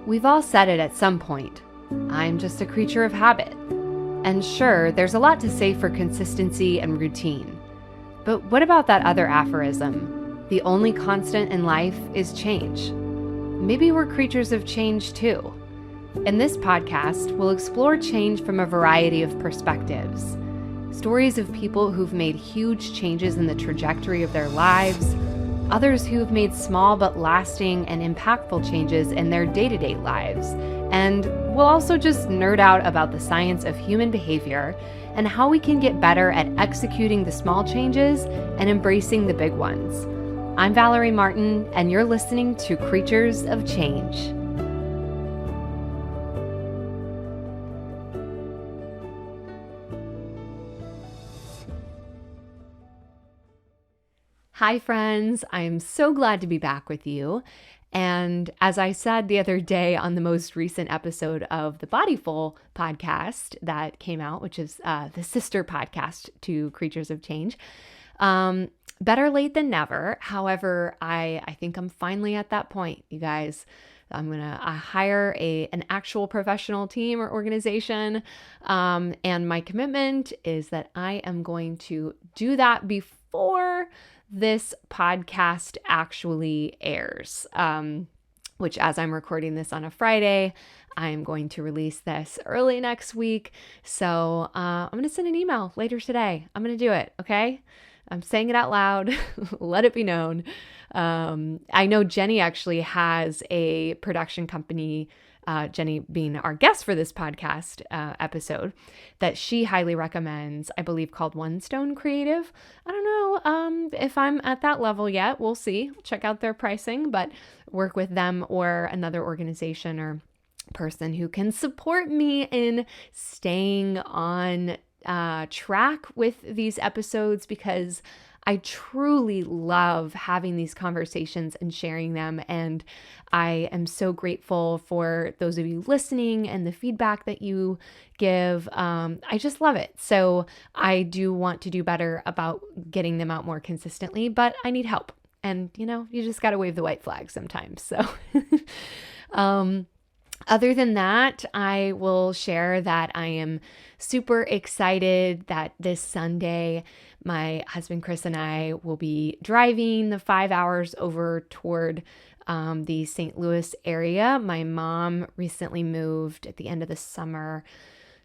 We've all said it at some point. I'm just a creature of habit. And sure, there's a lot to say for consistency and routine. But what about that other aphorism? The only constant in life is change. Maybe we're creatures of change too. In this podcast, we'll explore change from a variety of perspectives. Stories of people who've made huge changes in the trajectory of their lives, others who've made small but lasting and impactful changes in their day-to-day lives. And we'll also just nerd out about the science of human behavior and how we can get better at executing the small changes and embracing the big ones. I'm Valerie Martin, and you're listening to Creatures of Change. Hi, friends. I am so glad to be back with you. And as I said the other day on the most recent episode of the Bodyful podcast that came out, which is the sister podcast to Creatures of Change, better late than never. However, I think I'm finally at that point, you guys. I'm going to hire an actual professional team or organization. And my commitment is that I am going to do that before this podcast actually airs, which as I'm recording this on a Friday, I'm going to release this early next week. So I'm going to send an email later today. I'm going to do it. Okay. I'm saying it out loud. Let it be known. I know Jenny actually has a production company, Jenny being our guest for this podcast episode, that she highly recommends, I believe called One Stone Creative. I don't know if I'm at that level yet. We'll see. Check out their pricing, but work with them or another organization or person who can support me in staying on track with these episodes, because I truly love having these conversations and sharing them. And I am so grateful for those of you listening and the feedback that you give. I just love it. So I do want to do better about getting them out more consistently, but I need help. And, you just got to wave the white flag sometimes. So, other than that, I will share that I am super excited that this Sunday, my husband Chris and I will be driving the 5 hours over toward the St. Louis area. My mom recently moved at the end of the summer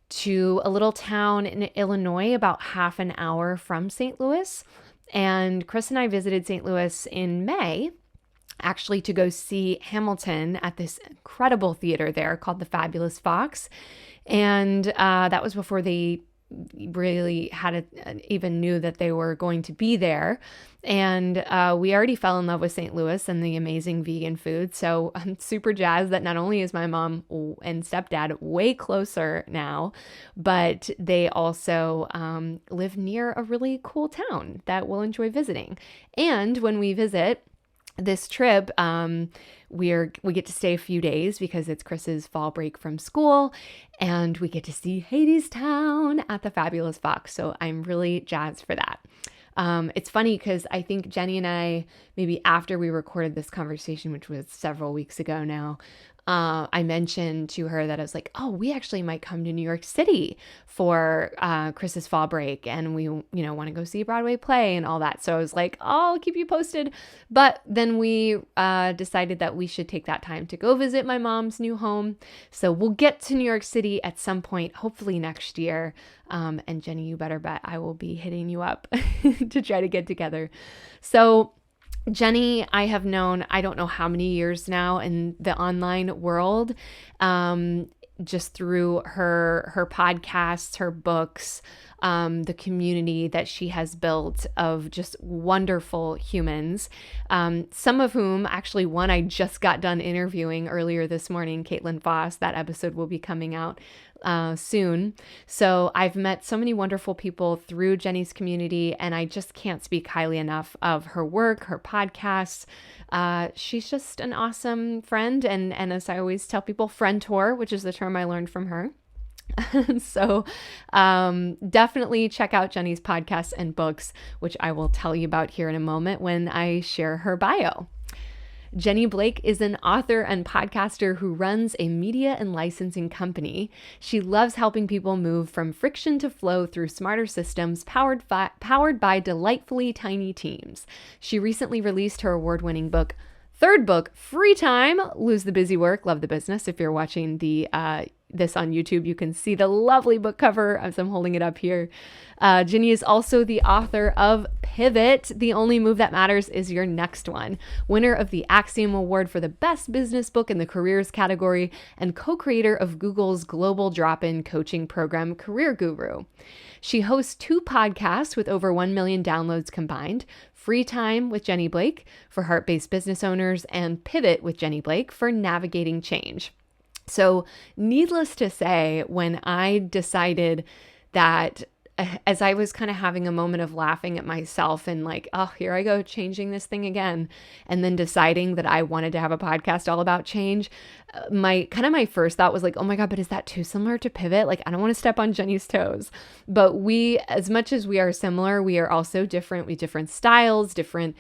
to a little town in Illinois, about half an hour from St. Louis. And Chris and I visited St. Louis in May, actually to go see Hamilton at this incredible theater there called the Fabulous Fox. And that was before they really even knew that they were going to be there. And we already fell in love with St. Louis and the amazing vegan food. So I'm super jazzed that not only is my mom and stepdad way closer now, but they also live near a really cool town that we'll enjoy visiting. And when we visit this trip, we get to stay a few days because it's Chris's fall break from school, and we get to see Hadestown at the Fabulous Fox. So I'm really jazzed for that. It's funny because I think Jenny and I, maybe after we recorded this conversation, which was several weeks ago now, I mentioned to her that I was like, oh, we actually might come to New York City for Chris's fall break, and we, want to go see a Broadway play and all that. So I was like, oh, I'll keep you posted. But then we decided that we should take that time to go visit my mom's new home. So we'll get to New York City at some point, hopefully next year. And Jenny, you better bet I will be hitting you up to try to get together. So Jenny, I have known, I don't know how many years now in the online world, just through her podcasts, her books, the community that she has built of just wonderful humans, some of whom, actually one I just got done interviewing earlier this morning, Caitlin Foss. That episode will be coming out soon. So I've met so many wonderful people through Jenny's community, and I just can't speak highly enough of her work, her podcasts. She's just an awesome friend. And as I always tell people, friendtor, which is the term I learned from her. So definitely check out Jenny's podcasts and books, which I will tell you about here in a moment when I share her bio. Jenny Blake is an author and podcaster who runs a media and licensing company. She loves helping people move from friction to flow through smarter systems powered by delightfully tiny teams. She recently released her award-winning third book, Free Time, Lose the Busy Work, Love the Business. If you're watching this on YouTube, you can see the lovely book cover as I'm holding it up here. Ginny is also the author of Pivot, The Only Move That Matters Is Your Next One, winner of the Axiom Award for the Best Business Book in the Careers category, and co-creator of Google's global drop-in coaching program, Career Guru. She hosts 2 podcasts with over 1 million downloads combined: Free Time with Jenny Blake for heart-based business owners, and Pivot with Jenny Blake for navigating change. So, needless to say, when I decided that, as I was kind of having a moment of laughing at myself and like, oh, here I go changing this thing again, and then deciding that I wanted to have a podcast all about change, my first thought was like, oh my God, but is that too similar to Pivot? Like, I don't want to step on Jenny's toes. But we, as much as we are similar, we are also different. We have different styles, different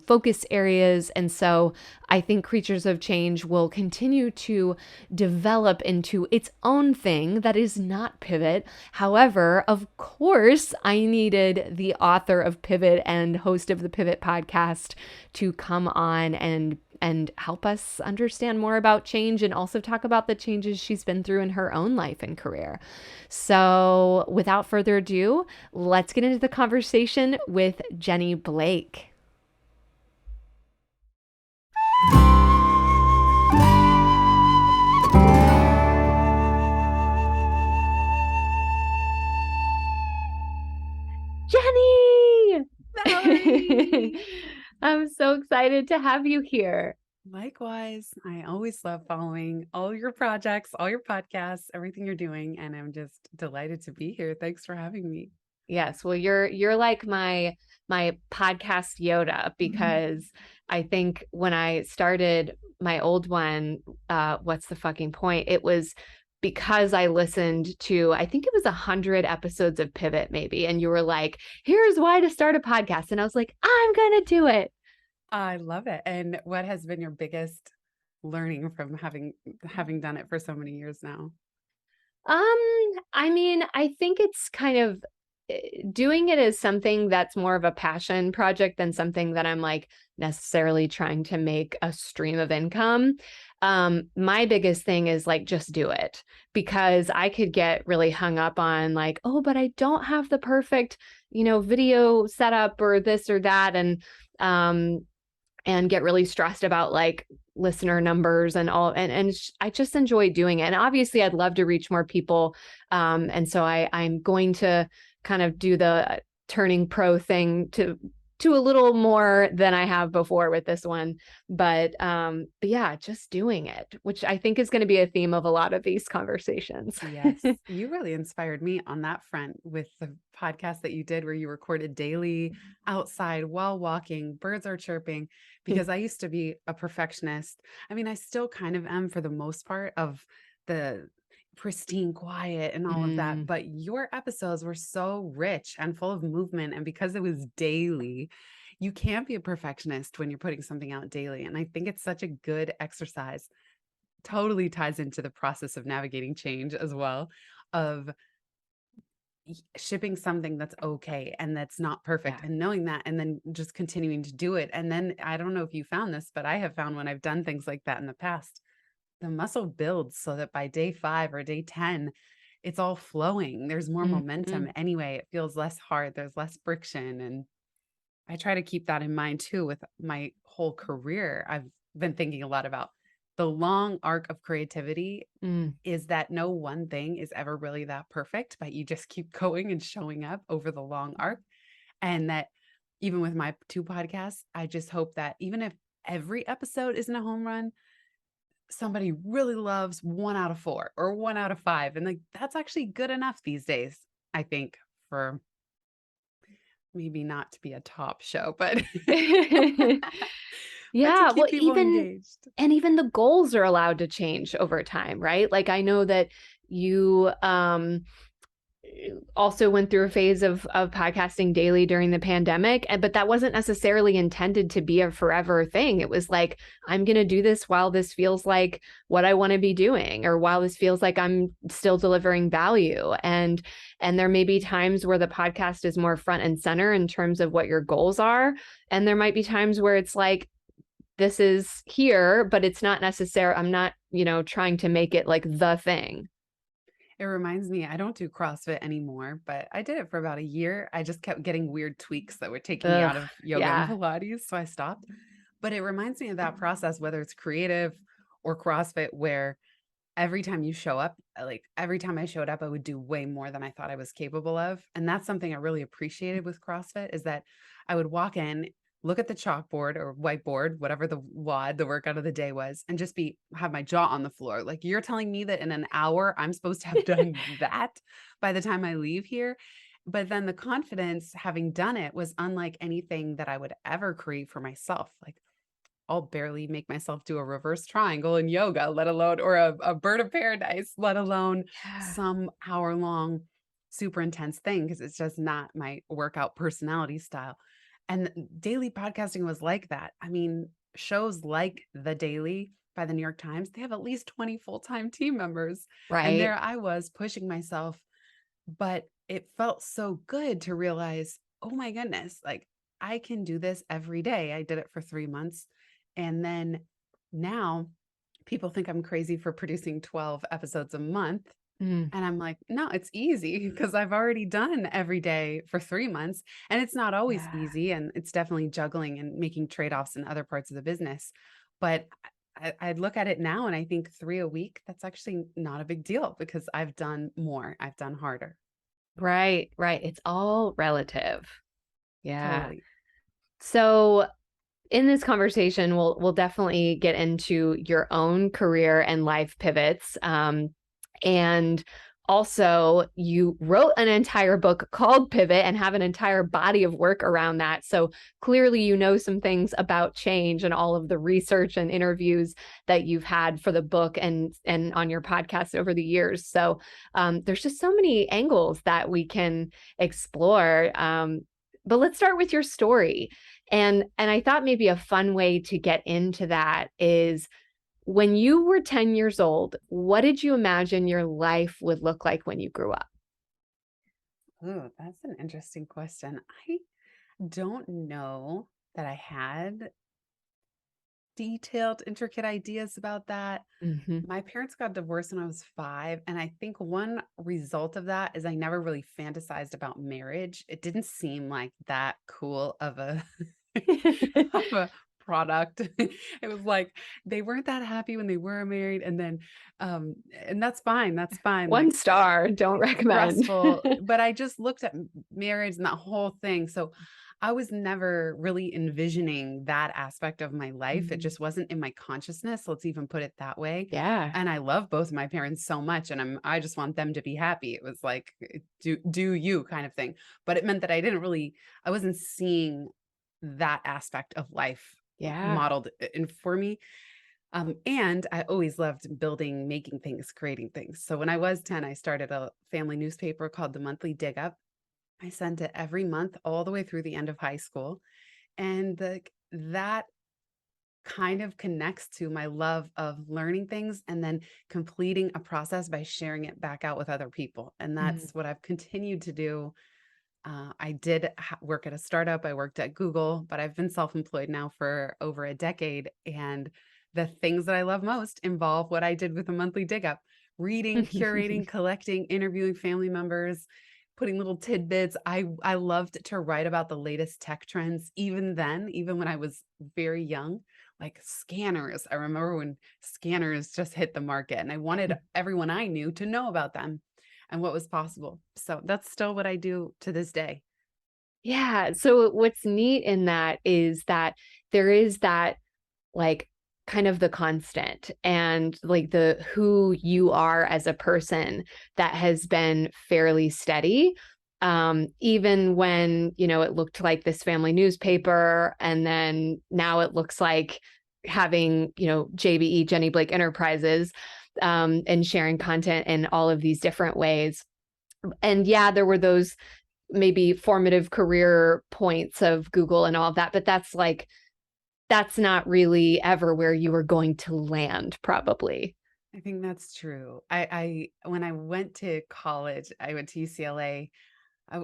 focus areas. And so I think Creatures of Change will continue to develop into its own thing that is not Pivot. However, of course, I needed the author of Pivot and host of the Pivot podcast to come on and help us understand more about change and also talk about the changes she's been through in her own life and career. So without further ado, let's get into the conversation with Jenny Blake. Jenny! Valerie! I'm so excited to have you here. Likewise, I always love following all your projects, all your podcasts, everything you're doing, and I'm just delighted to be here. Thanks for having me. Yes, well, you're like my podcast Yoda, because I think when I started my old one, what's the fucking point? It was because I listened to, I think it was 100 episodes of Pivot maybe, and you were like, here's why to start a podcast. And I was like, I'm gonna do it. I love it. And what has been your biggest learning from having done it for so many years now? I mean, I think it's kind of doing it as something that's more of a passion project than something that I'm like necessarily trying to make a stream of income. My biggest thing is like, just do it, because I could get really hung up on like, oh, but I don't have the perfect, video setup or this or that. And get really stressed about like listener numbers and all. And I just enjoy doing it. And obviously I'd love to reach more people. And so I'm going to kind of do the turning pro thing to a little more than I have before with this one. But yeah, just doing it, which I think is going to be a theme of a lot of these conversations. Yes, you really inspired me on that front with the podcast that you did where you recorded daily outside while walking, birds are chirping, because I used to be a perfectionist. I mean, I still kind of am for the most part of the pristine quiet and all of that, but your episodes were so rich and full of movement, and because it was daily, you can't be a perfectionist when you're putting something out daily. And I think it's such a good exercise. Totally ties into the process of navigating change as well, of shipping something that's okay and that's not perfect, Yeah. and knowing that, and then just continuing to do it. And then I don't know if you found this, but I have found when I've done things like that in the past, the muscle builds so that by day 5 or day 10, it's all flowing. There's more momentum anyway. It feels less hard. There's less friction. And I try to keep that in mind too with my whole career. I've been thinking a lot about the long arc of creativity, is that no one thing is ever really that perfect, but you just keep going and showing up over the long arc. And that even with my 2 podcasts, I just hope that even if every episode isn't a home run, somebody really loves 1 out of 4 or 1 out of 5. And like, that's actually good enough these days, I think, for maybe not to be a top show, but but to Yeah, well, keep people engaged. even the goals are allowed to change over time, right? Like I know that you also went through a phase of podcasting daily during the pandemic, but that wasn't necessarily intended to be a forever thing. It was like, I'm going to do this while this feels like what I want to be doing, or while this feels like I'm still delivering value. And there may be times where the podcast is more front and center in terms of what your goals are, and there might be times where it's like, this is here, but it's not necessary. I'm not, trying to make it like the thing. It reminds me, I don't do CrossFit anymore, but I did it for about a year. I just kept getting weird tweaks that were taking me Ugh, out of yoga and yeah. Pilates, so I stopped. But it reminds me of that process, whether it's creative or CrossFit, where every time you show up, like every time I showed up, I would do way more than I thought I was capable of. And that's something I really appreciated with CrossFit is that I would walk in, look at the chalkboard or whiteboard, whatever the workout of the day was, and just have my jaw on the floor. Like you're telling me that in an hour I'm supposed to have done that by the time I leave here. But then the confidence having done it was unlike anything that I would ever create for myself. Like I'll barely make myself do a reverse triangle in yoga, let alone or a bird of paradise, let alone Yeah. some hour-long super intense thing because it's just not my workout personality style. And daily podcasting was like that. I mean, shows like The Daily by the New York Times, they have at least 20 full-time team members. And Right. there I was pushing myself, but it felt so good to realize, oh my goodness, like I can do this every day. I did it for 3 months. And then now people think I'm crazy for producing 12 episodes a month. Mm, And I'm like, no, it's easy because I've already done every day for 3 months. And it's not always yeah. easy. And it's definitely juggling and making trade offs in other parts of the business. But I look at it now and I think 3 a week, that's actually not a big deal because I've done more, I've done harder. Right. Right. It's all relative. Yeah. Totally. So in this conversation, we'll definitely get into your own career and life pivots. And also, you wrote an entire book called Pivot and have an entire body of work around that. So clearly, you know some things about change and all of the research and interviews that you've had for the book and on your podcast over the years. So there's just so many angles that we can explore. But let's start with your story. And I thought maybe a fun way to get into that is, when you were 10 years old, what did you imagine your life would look like when you grew up? Ooh, that's an interesting question. I don't know that I had detailed, intricate ideas about that. Mhm. My parents got divorced when I was 5, and I think one result of that is I never really fantasized about marriage. It didn't seem like that cool of a of a product. It was like they weren't that happy when they were married, and that's fine, One like, star, don't recommend. stressful, but I just looked at marriage and that whole thing, so I was never really envisioning that aspect of my life. It Mhm. just wasn't in my consciousness, let's even put it that way, Yeah. and I love both of my parents so much, and I just want them to be happy. It was like, do you kind of thing, but it meant that I wasn't seeing that aspect of life Yeah. modeled in for me. And I always loved building, making things, creating things. So when I was 10, I started a family newspaper called the Monthly Dig Up. I sent it every month all the way through the end of high school. And that kind of connects to my love of learning things and then completing a process by sharing it back out with other people. And Mhm. that's what I've continued to do. I did work at a startup. I worked at Google, but I've been self employed now for over a decade. And the things that I love most involve what I did with the monthly dig up: reading, curating, collecting, interviewing family members, putting little tidbits. I loved to write about the latest tech trends, even then, even when I was very young, like scanners. I remember when scanners just hit the market, and I wanted everyone I knew to know about them and what was possible. So that's still what I do to this day. Yeah. So what's neat in that is that there is that, like, kind of the constant and like the who you are as a person that has been fairly steady. Even when, it looked like this family newspaper, and then now it looks like having, JBE, Jenny Blake Enterprises, and sharing content in all of these different ways. And yeah, there were those maybe formative career points of Google and all of that, but that's not really ever where you were going to land, probably. I think that's true. When I went to college, I went to UCLA.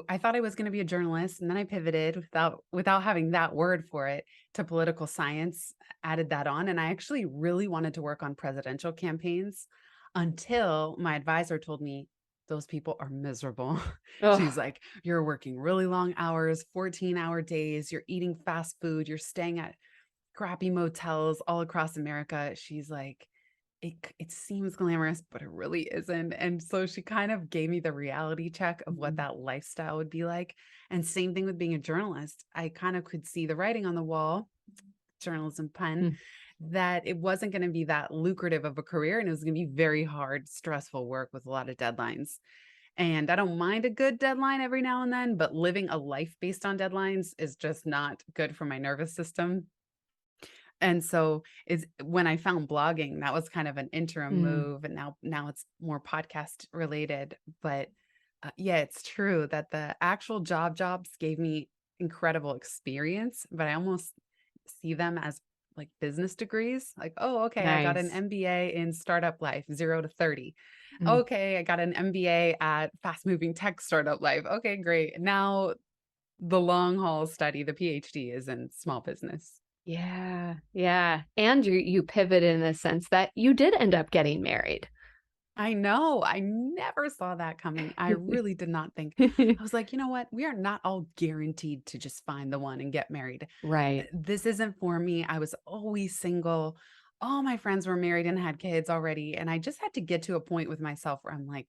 I thought I was going to be a journalist, and then I pivoted without having that word for it to political science, added that on, and I actually really wanted to work on presidential campaigns until my advisor told me those people are miserable. She's Oh, like, "You're working really long hours, 14-hour days, you're eating fast food, you're staying at crappy motels all across America." She's like, it seems glamorous, but it really isn't. And so she kind of gave me the reality check of what that lifestyle would be like. And same thing with being a journalist. I kind of could see the writing on the wall, journalism pun, that it wasn't going to be that lucrative of a career and it was going to be very hard, stressful work with a lot of deadlines. And I don't mind a good deadline every now and then, but living a life based on deadlines is just not good for my nervous system. And so is when I found blogging, that was kind of an interim mm, move, and now it's more podcast related. But yeah, it's true that the actual jobs gave me incredible experience, but I almost see them as like business degrees. Like, oh, okay, I got an nice. MBA in startup life, 0 to 30. Mm. Okay, I got an MBA at fast moving tech startup life. Okay, great. Now the long haul study, the PhD is in small business. Yeah, yeah. And you pivot in the sense that you did end up getting married. I know. I never saw that coming. I really did not think. I was like, you know what? We are not all guaranteed to just find the one and get married. Right. This isn't for me. I was always single. All my friends were married and had kids already. And I just had to get to a point with myself where I'm like,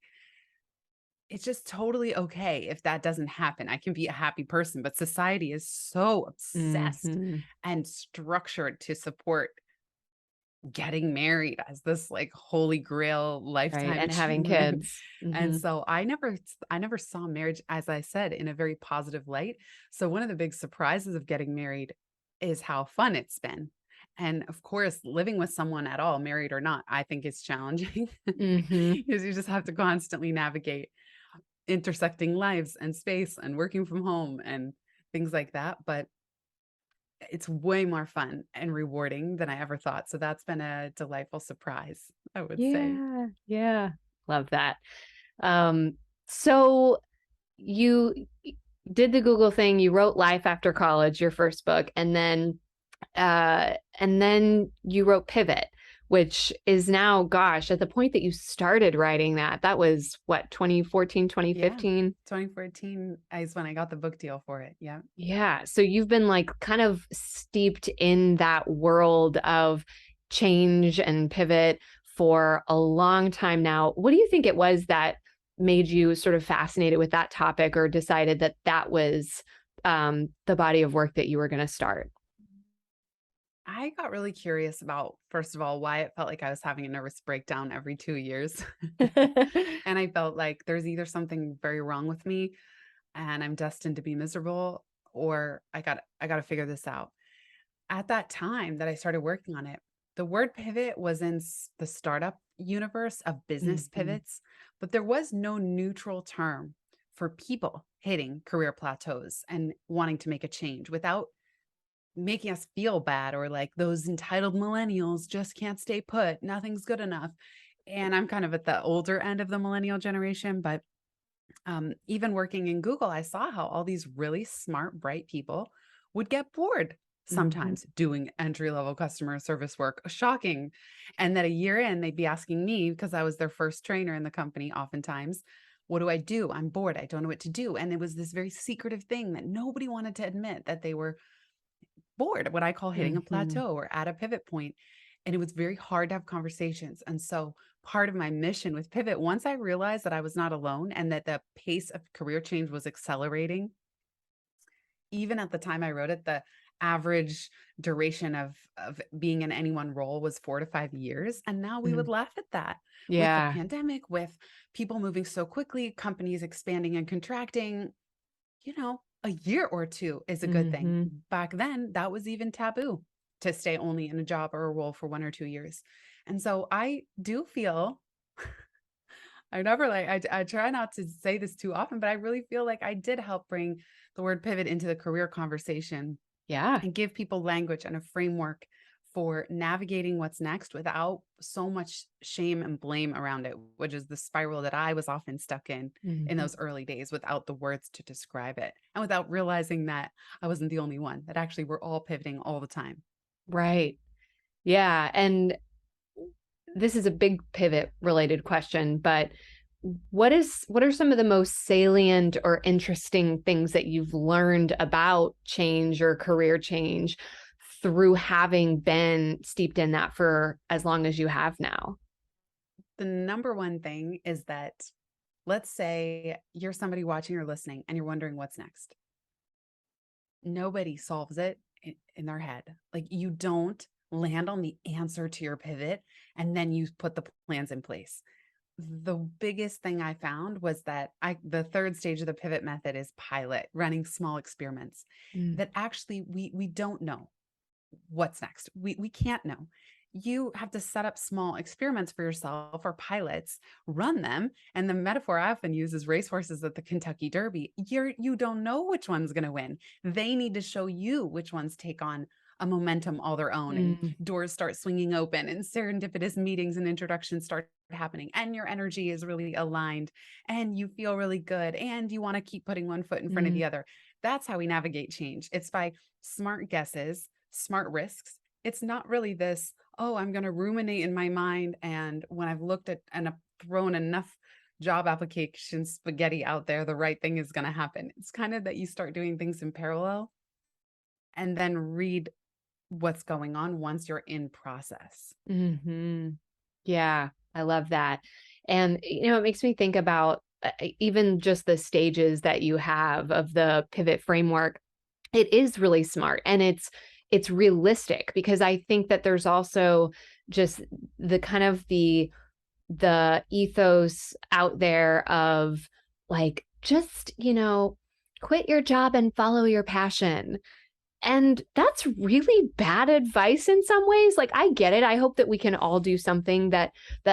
it's just totally okay if that doesn't happen. I can be a happy person, but society is so obsessed Hmm. and structured to support getting married as this like holy grail Right. lifetime And having achievement. kids. And Hmm. so I never saw marriage, as I said, in a very positive light. So one of the big surprises of getting married is how fun it's been. And of course, living with someone at all, married or not, I think is challenging Hmm. because you just have to constantly navigate intersecting lives and space and working from home and things like that. But it's way more fun and rewarding than I ever thought, so that's been a delightful surprise, I would say. Yeah. Yeah. Love that. Um, so you did the Google thing, you wrote Life After College, your first book, and then you wrote Pivot, which is now, gosh, at the point that you started writing that, that was what, 2014, Yeah, 2015? 2014 is when I got the book deal for it, yeah. Yeah. So you've been like kind of steeped in that world of change and pivot for a long time now. What do you think it was that made you sort of fascinated with that topic or decided that that was the body of work that you were going to start? I got really curious about, first of all, why it felt like I was having a nervous breakdown every 2 years, and I felt like there's either something very wrong with me and I'm destined to be miserable, or I gotta figure this out. At that time that I started working on it, the word pivot was in the startup universe of business Mhm. pivots, but there was no neutral term for people hitting career plateaus and wanting to make a change without making us feel bad or like those entitled millennials just can't stay put. Nothing's good enough. And I'm kind of at the older end of the millennial generation, but even working in Google, I saw how all these really smart, bright people would get bored Mhm. sometimes doing entry level customer service work. Shocking. And that a year in, they'd be asking me because I was their first trainer in the company, oftentimes, what do I do? I'm bored. I don't know what to do. And it was this very secretive thing that nobody wanted to admit that they were bored, what I call hitting a Mhm. plateau or at a pivot point. And it was very hard to have conversations. And so part of my mission with Pivot, once I realized that I was not alone and that the pace of career change was accelerating, even at the time I wrote it, the average duration of being in any one role was 4 to 5 years. And now we would Mhm. laugh at that with the Yeah. pandemic, with people moving so quickly, companies expanding and contracting. A year or 2 is a good thing. Mhm. Back then, that was even taboo to stay only in a job or a role for 1 or 2 years. And so I do feel I never like I try not to say this too often, but I really feel like I did help bring the word pivot into the career conversation Yeah. and give people language and a framework for navigating what's next without so much shame and blame around it, which is the spiral that I was often stuck in Mhm. those early days without the words to describe it and without realizing that I wasn't the only one, that actually we're all pivoting all the time. Right. Yeah. And this is a big pivot related question, but what are some of the most salient or interesting things that you've learned about change or career change through having been steeped in that for as long as you have now? The number one thing is that, let's say you're somebody watching or listening and you're wondering what's next. Nobody solves it in their head. Like, you don't land on the answer to your pivot and then you put the plans in place. The biggest thing I found was that the third stage of the pivot method is pilot, running small experiments Mm, that actually we don't know what's next. We can't know. You have to set up small experiments for yourself or pilots, run them. And the metaphor I often use is racehorses at the Kentucky Derby. You don't know which one's going to win. They need to show you which ones take on a momentum all their own, and mm, doors start swinging open, and serendipitous meetings and introductions start happening, and your energy is really aligned, and you feel really good, and you want to keep putting one foot in front of mm, the other. That's how we navigate change. It's by smart guesses, smart risks. It's not really this, oh, I'm going to ruminate in my mind. And when I've looked at and thrown enough job application spaghetti out there, the right thing is going to happen. It's kind of that you start doing things in parallel and then read what's going on once you're in process. mhm. Yeah, I love that. And, it makes me think about even just the stages that you have of the pivot framework. It is really smart and it's realistic because I think that there's also just the kind of the ethos out there of like just, quit your job and follow your passion. And that's really bad advice in some ways. Like I get it. I hope that we can all do something that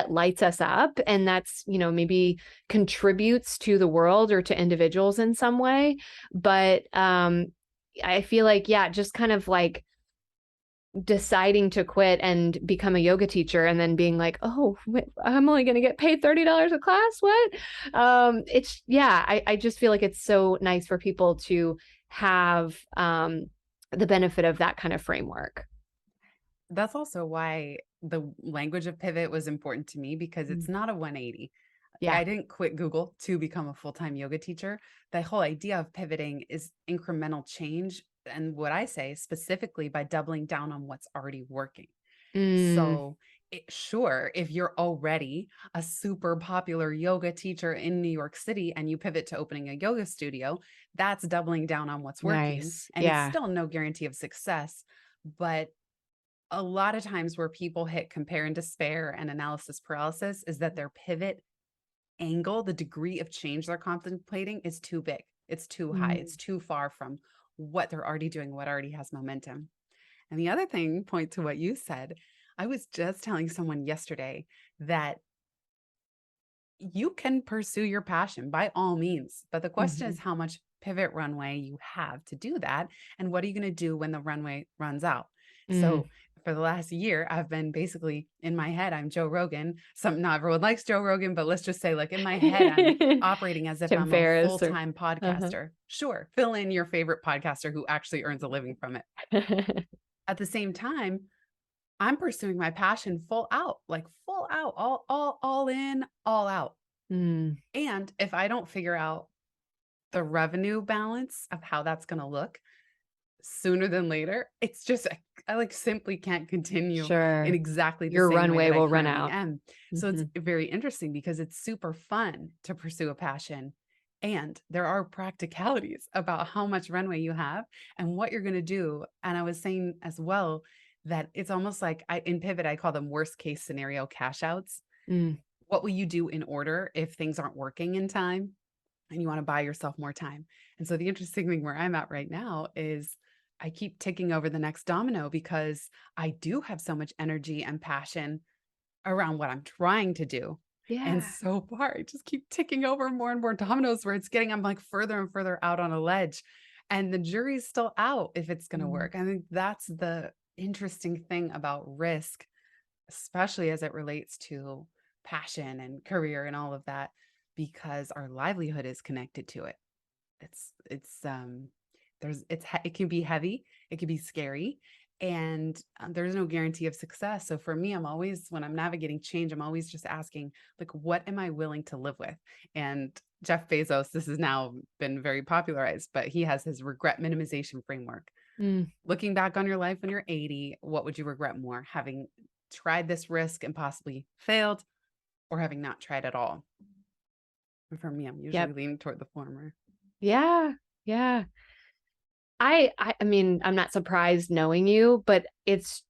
lights us up and that's, maybe contributes to the world or to individuals in some way. But I feel like yeah, just kind of like deciding to quit and become a yoga teacher and then being like, "Oh, I'm only going to get paid $30 a class." What? It's yeah, I just feel like it's so nice for people to have the benefit of that kind of framework. That's also why the language of pivot was important to me, because it's Mm. not a 180. Yeah. I didn't quit Google to become a full-time yoga teacher. The whole idea of pivoting is incremental change. And what I say specifically by doubling down on what's already working. Mm, So, sure, if you're already a super popular yoga teacher in New York City and you pivot to opening a yoga studio, that's doubling down on what's working. nice. And it's Yeah. still no guarantee of success. But a lot of times where people hit compare and despair and analysis paralysis is that their pivot angle, the degree of change they're contemplating, is too big. It's too high. Mm, It's too far from what they're already doing, what already has momentum. And the other thing, point to what you said, I was just telling someone yesterday that you can pursue your passion by all means. But the question is mhm. how much pivot runway you have to do that. And what are you going to do when the runway runs out? Mm. So for the last year, I've been basically in my head, I'm Joe Rogan. Some not everyone likes Joe Rogan, but let's just say, like in my head, I'm operating as if Tim I'm a Ferriss or full-time uh-huh. podcaster. Sure, fill in your favorite podcaster who actually earns a living from it. At the same time, I'm pursuing my passion full out, like full out, all in, all out. Mm, And if I don't figure out the revenue balance of how that's going to look sooner than later, it's just I like simply can't continue in sure. exactly the Your same way runway that I will run currently out. am. So it's Mhm. very interesting because it's super fun to pursue a passion. And there are practicalities about how much runway you have and what you're going to do. And I was saying as well that it's almost like in Pivot, I call them worst case scenario cash outs. Mm, What will you do in order if things aren't working in time? And you want to buy yourself more time. And so the interesting thing where I'm at right now is I keep ticking over the next domino because I do have so much energy and passion around what I'm trying to do. And Yeah. so far, I just keep ticking over more and more dominoes where it's getting I'm like further and further out on a ledge. And the jury's still out if it's going to Mm. work. I think that's the interesting thing about risk, especially as it relates to passion and career and all of that, because our livelihood is connected to it. It's it can be heavy, it can be scary, and there's no guarantee of success. So for me, I'm always when I'm navigating change, I'm always just asking, like, what am I willing to live with? And Jeff Bezos, this has now been very popularized, but he has his regret minimization framework. Mm. Looking back on your life when you're 80, what would you regret more? Having tried this risk and possibly failed, or having not tried at all? And for me, I'm usually Yep. leaning toward the former. Yeah. Yeah. I mean, I'm not surprised knowing you, but it's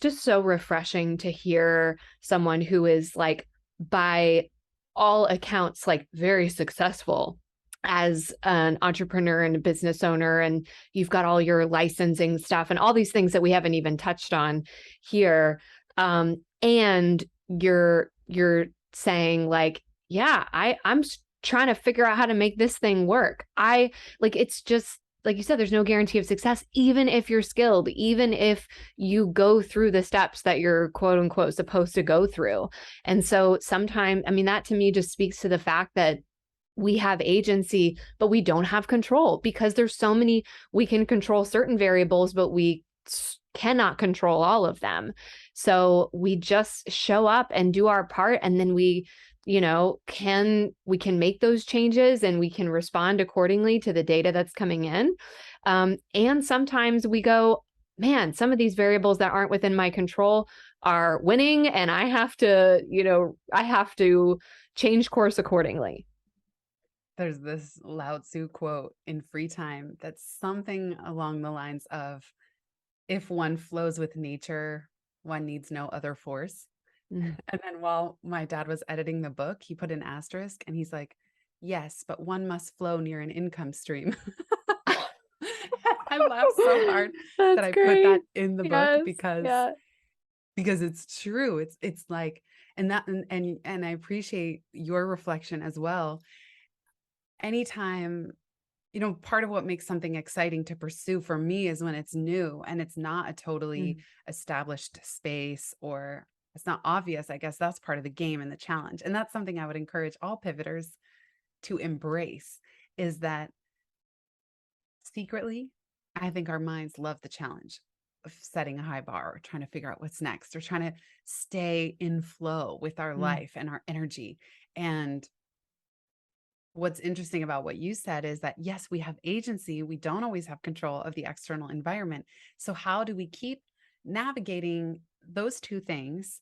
just so refreshing to hear someone who is like by all accounts like very successful as an entrepreneur and a business owner, and you've got all your licensing stuff and all these things that we haven't even touched on here. And you're saying like, yeah, trying to figure out how to make this thing work. I like it's just like you said, there's no guarantee of success, even if you're skilled, even if you go through the steps that you're quote unquote supposed to go through. And so sometimes, I mean, that to me just speaks to the fact that we have agency, but we don't have control because there's so many, we can control certain variables, but we cannot control all of them. So we just show up and do our part. And then we can make those changes and we can respond accordingly to the data that's coming in. And sometimes we go, man, some of these variables that aren't within my control are winning and I have to change course accordingly. There's this Lao Tzu quote in free time that's something along the lines of, if one flows with nature, one needs no other force. Mm. And then while my dad was editing the book, he put an asterisk and he's like, yes, but one must flow near an income stream. I laughed so hard that That's I put that great. in the book Yes. Yeah. because it's true. It's like, and that and I appreciate your reflection as well. Anytime, part of what makes something exciting to pursue for me is when it's new and it's not a totally Mm. established space, or it's not obvious. I guess that's part of the game and the challenge. And that's something I would encourage all pivoters to embrace, is that secretly, I think our minds love the challenge of setting a high bar or trying to figure out what's next or trying to stay in flow with our Mm. life and our energy. And what's interesting about what you said is that, yes, we have agency. We don't always have control of the external environment. So, how do we keep navigating those two things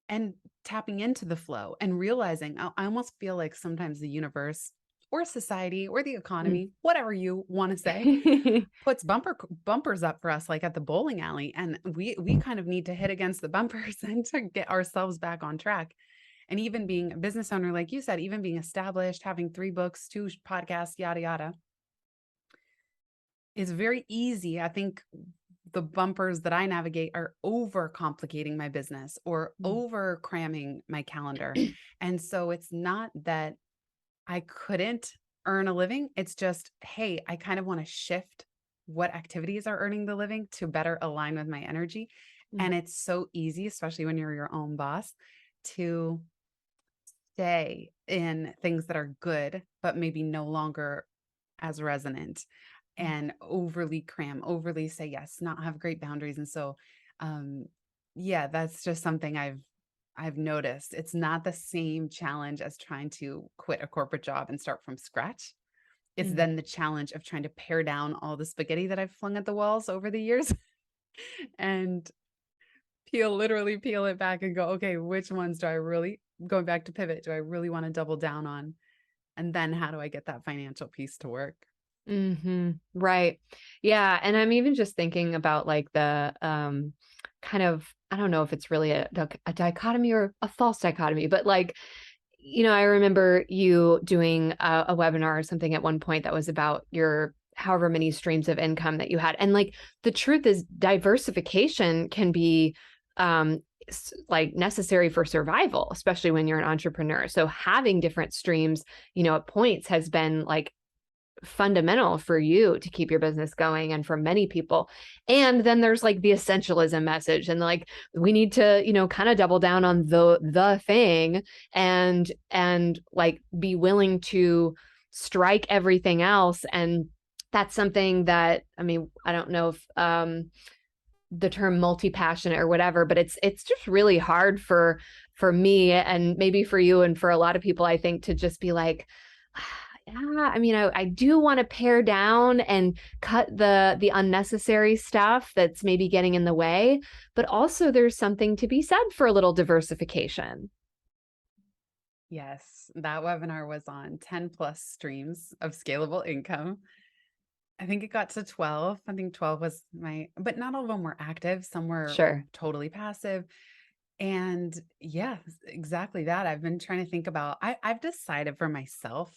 and tapping into the flow and realizing, I almost feel like sometimes the universe or society or the Mm. economy, whatever you want to say, puts bumpers up for us, like at the bowling alley, and we kind of need to hit against the bumpers and to get ourselves back on track. And even being a business owner, like you said, even being established, having 3 books, 2 podcasts, yada yada, is very easy. I think the bumpers that I navigate are over complicating my business or Mm. over cramming my calendar. And so it's not that I couldn't earn a living. It's just, hey, I kind of want to shift what activities are earning the living to better align with my energy. Mm. And it's so easy, especially when you're your own boss, to stay in things that are good, but maybe no longer as resonant, Mm. and overly cram, overly say yes, not have great boundaries. And so, um, yeah, that's just something I've noticed. It's not the same challenge as trying to quit a corporate job and start from scratch. It's Mm. then the challenge of trying to pare down all the spaghetti that I've flung at the walls over the years and literally peel it back and go, okay, which ones do I really, going back to pivot, do I really want to double down on? And then how do I get that financial piece to work? Right. Yeah, and I'm even just thinking about like the kind of, I don't know if it's really a dichotomy or a false dichotomy, but like, I remember you doing a webinar or something at one point that was about your however many streams of income that you had. And like the truth is diversification can be like necessary for survival, especially when you're an entrepreneur. So having different streams, at points has been like fundamental for you to keep your business going and for many people. And then there's like the essentialism message and like we need to, kind of double down on the thing and like be willing to strike everything else. And that's something that, I mean, I don't know if the term multi-passionate or whatever, but it's just really hard for me and maybe for you and for a lot of people, I think, to just be like, yeah, I mean, I do want to pare down and cut the unnecessary stuff that's maybe getting in the way, but also there's something to be said for a little diversification. Yes, that webinar was on 10 plus streams of scalable income. I think it got to 12. I think 12 was but not all of them were active. Some were Sure. totally passive. And yeah, exactly that. I've been trying to think about, I've decided for myself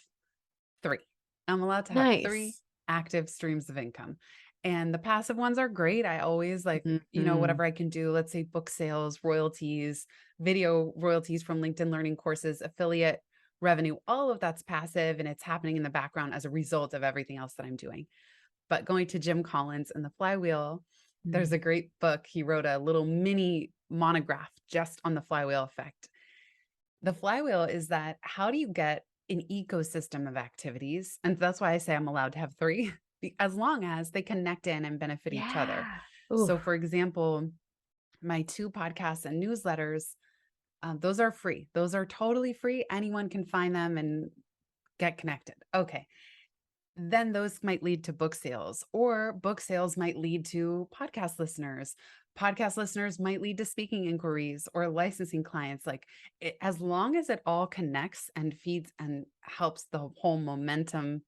3. I'm allowed to have 3 Nice. active streams of income. And the passive ones are great. I always like, Hmm. whatever I can do, let's say book sales, royalties, video royalties from LinkedIn learning courses, affiliate revenue, all of that's passive and it's happening in the background as a result of everything else that I'm doing. But going to Jim Collins and the flywheel, there's a great book. He wrote a little mini monograph just on the flywheel effect. The flywheel is that how do you get an ecosystem of activities? And that's why I say I'm allowed to have 3, as long as they connect in and benefit each other. Yeah. So, Oof. for example, my 2 podcasts and newsletters, those are free. Those are totally free. Anyone can find them and get connected. Okay. Then those might lead to book sales, or book sales might lead to podcast listeners. Podcast listeners might lead to speaking inquiries or licensing clients. Like as long as it all connects and feeds and helps the whole momentum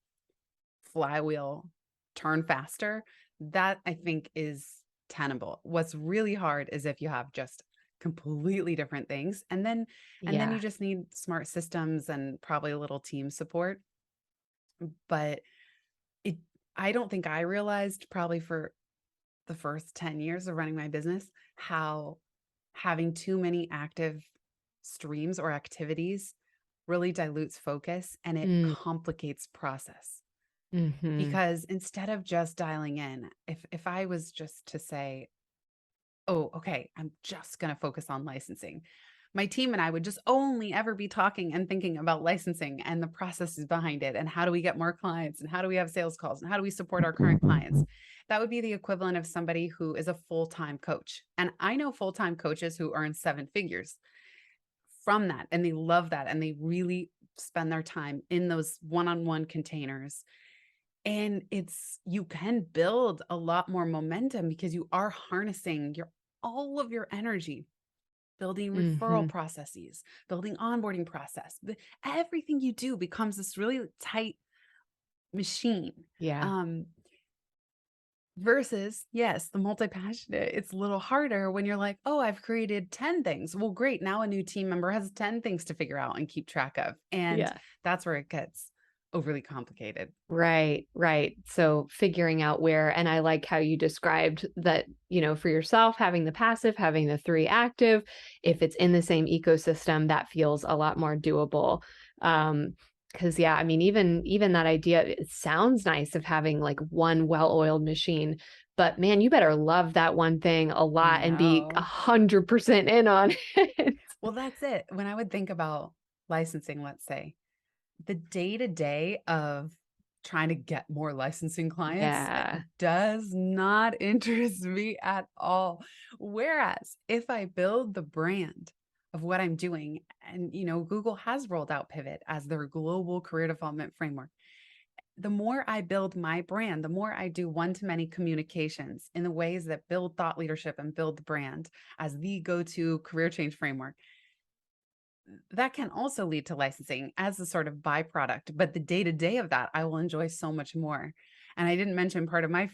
flywheel turn faster, that I think is tenable. What's really hard is if you have just completely different things and then you Yeah. just need smart systems and probably a little team support. But it I don't think I realized probably for the first 10 years of running my business how having too many active streams or activities really dilutes focus and it Mm. complicates process. Hmm. Because instead of just dialing in, if I was just to say, "Oh, okay, I'm just going to focus on licensing." My team and I would just only ever be talking and thinking about licensing and the processes behind it and how do we get more clients and how do we have sales calls and how do we support our current clients. That would be the equivalent of somebody who is a full-time coach. And I know full-time coaches who earn 7 figures from that and they love that and they really spend their time in those one-on-one containers. And you can build a lot more momentum because you are harnessing your all of your energy building referral Hmm. processes, building onboarding process. Everything you do becomes this really tight machine. Yeah. Um, versus, yes, the multi-passionate, it's a little harder when you're like, oh, I've created 10 things. Well, great. Now a new team member has 10 things to figure out and keep track of. And Yeah. that's where it gets overly complicated. Right, right. So figuring out where, and I like how you described that, for yourself, having the passive, having the 3 active, if it's in the same ecosystem, that feels a lot more doable. Because yeah, I mean, even that idea, it sounds nice of having like one well-oiled machine, but man, you better love that one thing a I lot and be know. 100% in on it. Well, that's it. When I would think about licensing, let's say, the day-to-day of trying to get more licensing clients Yeah. does not interest me at all. Whereas if I build the brand of what I'm doing, and Google has rolled out Pivot as their global career development framework. The more I build my brand, the more I do one-to-many communications in the ways that build thought leadership and build the brand as the go-to career change framework, that can also lead to licensing as a sort of byproduct, but the day-to-day of that I will enjoy so much more. And I didn't mention part of my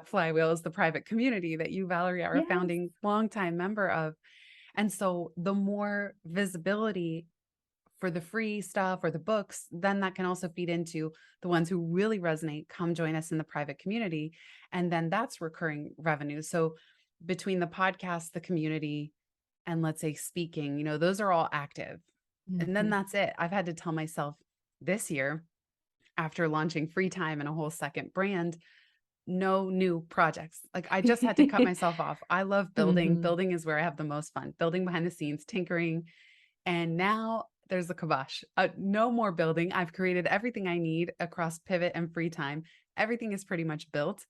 flywheel is the private community that you, Valerie, are a Yes. founding longtime member of. And so the more visibility for the free stuff or the books, then that can also feed into the ones who really resonate, come join us in the private community. And then that's recurring revenue. So between the podcast, the community, and let's say speaking, those are all active. And then Mhm. that's it. I've had to tell myself this year, after launching free time and a whole second brand, no new projects. Like I just had to cut myself off. I love building. Mhm. Building is where I have the most fun. Building behind the scenes, tinkering. And now there's the kibosh. No more building. I've created everything I need across pivot and free time. Everything is pretty much built.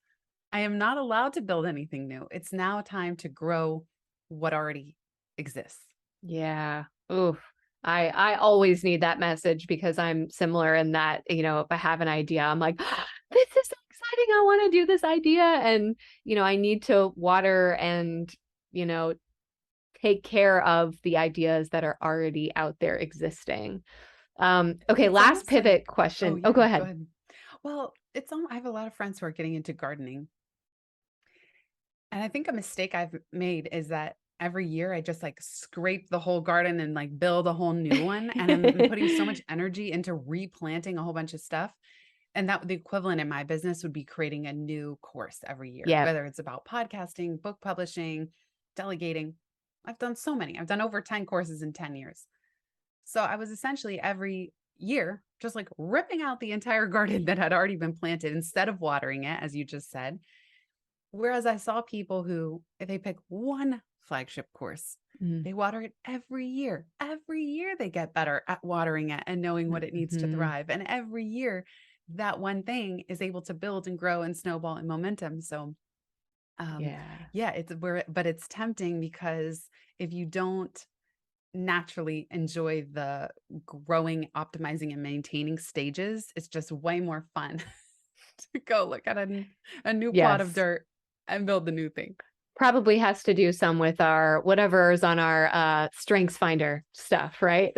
I am not allowed to build anything new. It's now time to grow what already exists. Yeah. Oof. I always need that message because I'm similar in that, if I have an idea, I'm like, this is so exciting. I want to do this idea. And, I need to water and, you know, take care of the ideas that are already out there existing. Okay, It's last almost like, pivot oh question. Oh, yeah, go go ahead. ahead. Well, I have a lot of friends who are getting into gardening. And I think a mistake I've made is that every year I just like scrape the whole garden and like build a whole new one. And I'm putting so much energy into replanting a whole bunch of stuff. And that the equivalent in my business would be creating a new course every year, Yeah. whether it's about podcasting, book publishing, delegating. I've done so many. I've done over 10 courses in 10 years. So I was essentially every year just like ripping out the entire garden that had already been planted instead of watering it, as you just said. Whereas I saw people who, if they pick one flagship course, Mm-hmm. they water it every year. Every year they get better at watering it and knowing what it needs to thrive. And every year that one thing is able to build and grow and snowball in momentum. So um Yeah. yeah, but it's tempting because if you don't naturally enjoy the growing, optimizing, and maintaining stages, it's just way more fun to go look at a new plot of Yes. dirt and build the new thing. Probably has to do some with our whatever is on our strengths finder stuff, right?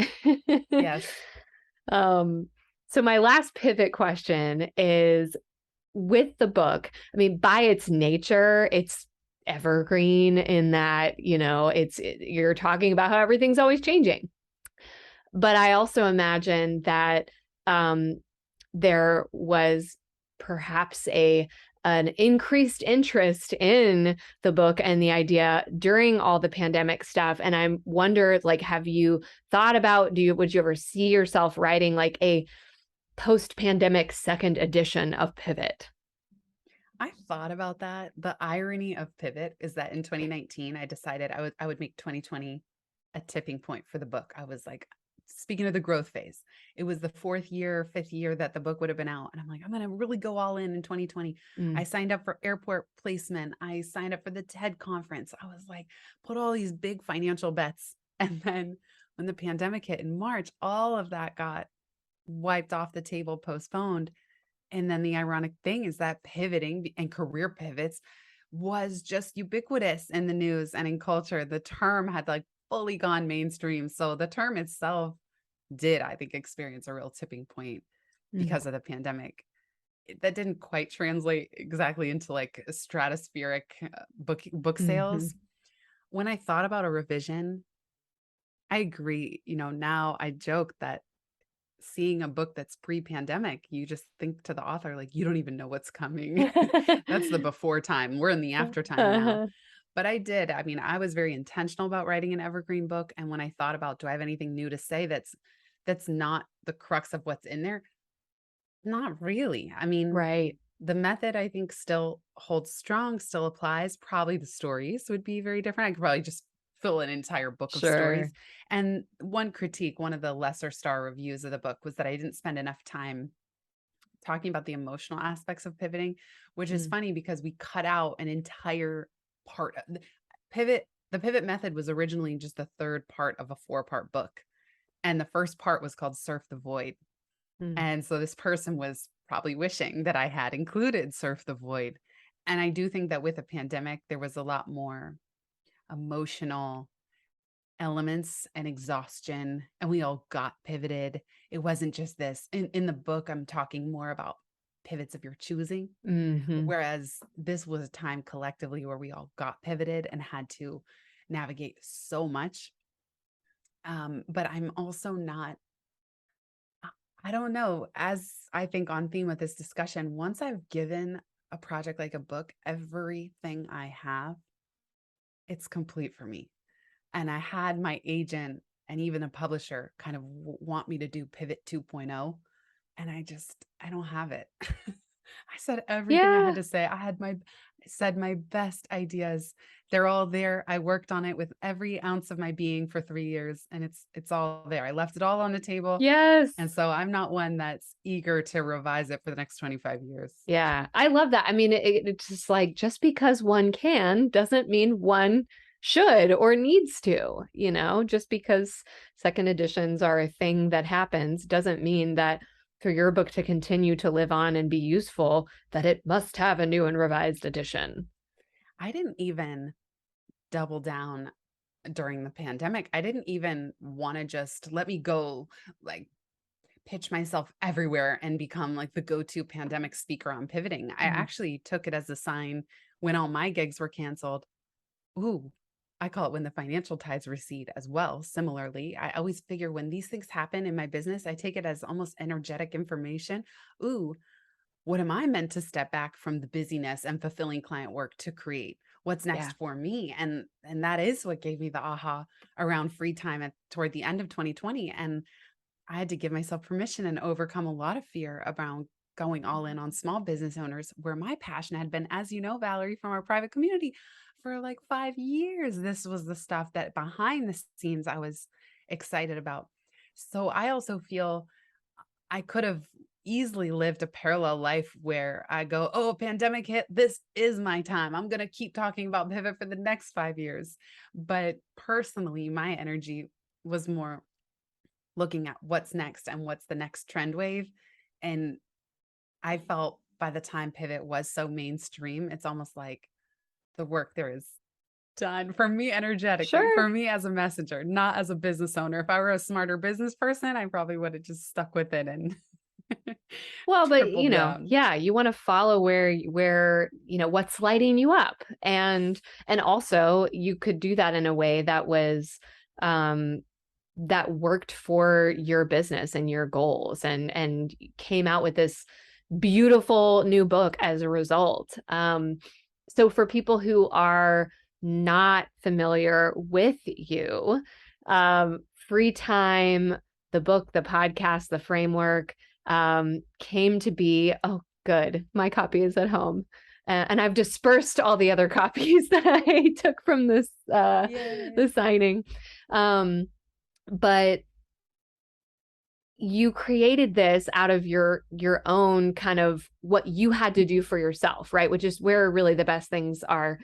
Yes. um, so my last pivot question is with the book, I mean, by its nature, it's evergreen in that, you're talking about how everything's always changing. But I also imagine that um, there was perhaps an increased interest in the book and the idea during all the pandemic stuff. And I wonder, like, have you thought about, would you ever see yourself writing like a post-pandemic second edition of Pivot? I thought about that. The irony of pivot is that in 2019, I decided I would make 2020 a tipping point for the book. I was like, speaking of the growth phase, it was the fourth year, fifth year that the book would have been out. And I'm like, I'm going to really go all in 2020. I Mm. signed up for airport placement. I signed up for the TED conference. I was like, put all these big financial bets. And then when the pandemic hit in March, all of that got wiped off the table, postponed. And then the ironic thing is that pivoting and career pivots was just ubiquitous in the news and in culture. The term had like fully gone mainstream. So the term itself did, I think, experience a real tipping point Mm. because of the pandemic. That didn't quite translate exactly into like stratospheric book Mm-hmm. sales. When I thought about a revision, I agree. Now I joke that seeing a book that's pre-pandemic, you just think to the author, like, you don't even know what's coming. That's the before time. We're in the after time now. Uh-huh. But I mean, I was very intentional about writing an evergreen book. And when I thought about, do I have anything new to say that's not the crux of what's in there? Not really. I mean, Right. the method I think still holds strong, still applies. Probably the stories would be very different. I could probably just fill an entire book of stories. Sure. And one critique, one of the lesser star reviews of the book was that I didn't spend enough time talking about the emotional aspects of pivoting, which is Mm. funny because we cut out an entire part of the pivot. The pivot method was originally just the third part of a four-part book. And the first part was called Surf the Void. Mm. And so this person was probably wishing that I had included Surf the Void. And I do think that with a pandemic, there was a lot more emotional elements and exhaustion, and we all got pivoted. It wasn't just this. In the book, I'm talking more about pivots of your choosing, Mm-hmm. whereas this was a time collectively where we all got pivoted and had to navigate so much. But I'm also not I I don't know. As I think on theme with this discussion, once I've given a project like a book everything I have, it's complete for me. And I had my agent and even a publisher kind of want me to do Pivot 2.0. And I don't have it. I said everything I had Yeah. to say. I said my best ideas. They're all there. I worked on it with every ounce of my being for 3 years, and it's all there. I left it all on the table, and Yes. so I'm not one that's eager to revise it for the next 25 years. Yeah, I love that. I mean, it's just like just because one can doesn't mean one should or needs to, just because second editions are a thing that happens doesn't mean that for your book to continue to live on and be useful, that it must have a new and revised edition. I didn't even double down during the pandemic. I didn't even wanna just let me go, like, pitch myself everywhere and become like the go-to pandemic speaker on pivoting. I Mhm. actually took it as a sign when all my gigs were canceled. Ooh, I call it when the financial tides recede as well. Similarly, I always figure when these things happen in my business, I take it as almost energetic information. Ooh, what am I meant to step back from the busyness and fulfilling client work to create? What's next Yeah. for me? And that is what gave me the aha around free time at toward the end of 2020. And I had to give myself permission and overcome a lot of fear around going all in on small business owners, where my passion had been, as you know, Valerie, from our private community for like 5 years. This was the stuff that behind the scenes I was excited about. So I also feel I could have easily lived a parallel life where I go, oh, pandemic hit. This is my time. I'm going to keep talking about pivot for the next 5 years. But personally, my energy was more looking at what's next and what's the next trend wave. And I felt by the time pivot was so mainstream, it's almost like the work there is done for me energetically, Sure. for me as a messenger, not as a business owner. If I were a smarter business person, I probably would have just stuck with it and Well, but tripled down. yeah, you want to follow where, what's lighting you up. And also you could do that in a way that was um that worked for your business and your goals and came out with this beautiful new book as a result. So for people who are not familiar with you, free time, the book, the podcast, the framework, came to be. Oh, good. My copy is at home. And I've dispersed all the other copies that I took from Yay. the signing. Um, but you created this out of your own kind of what you had to do for yourself, right? Which is where really the best things are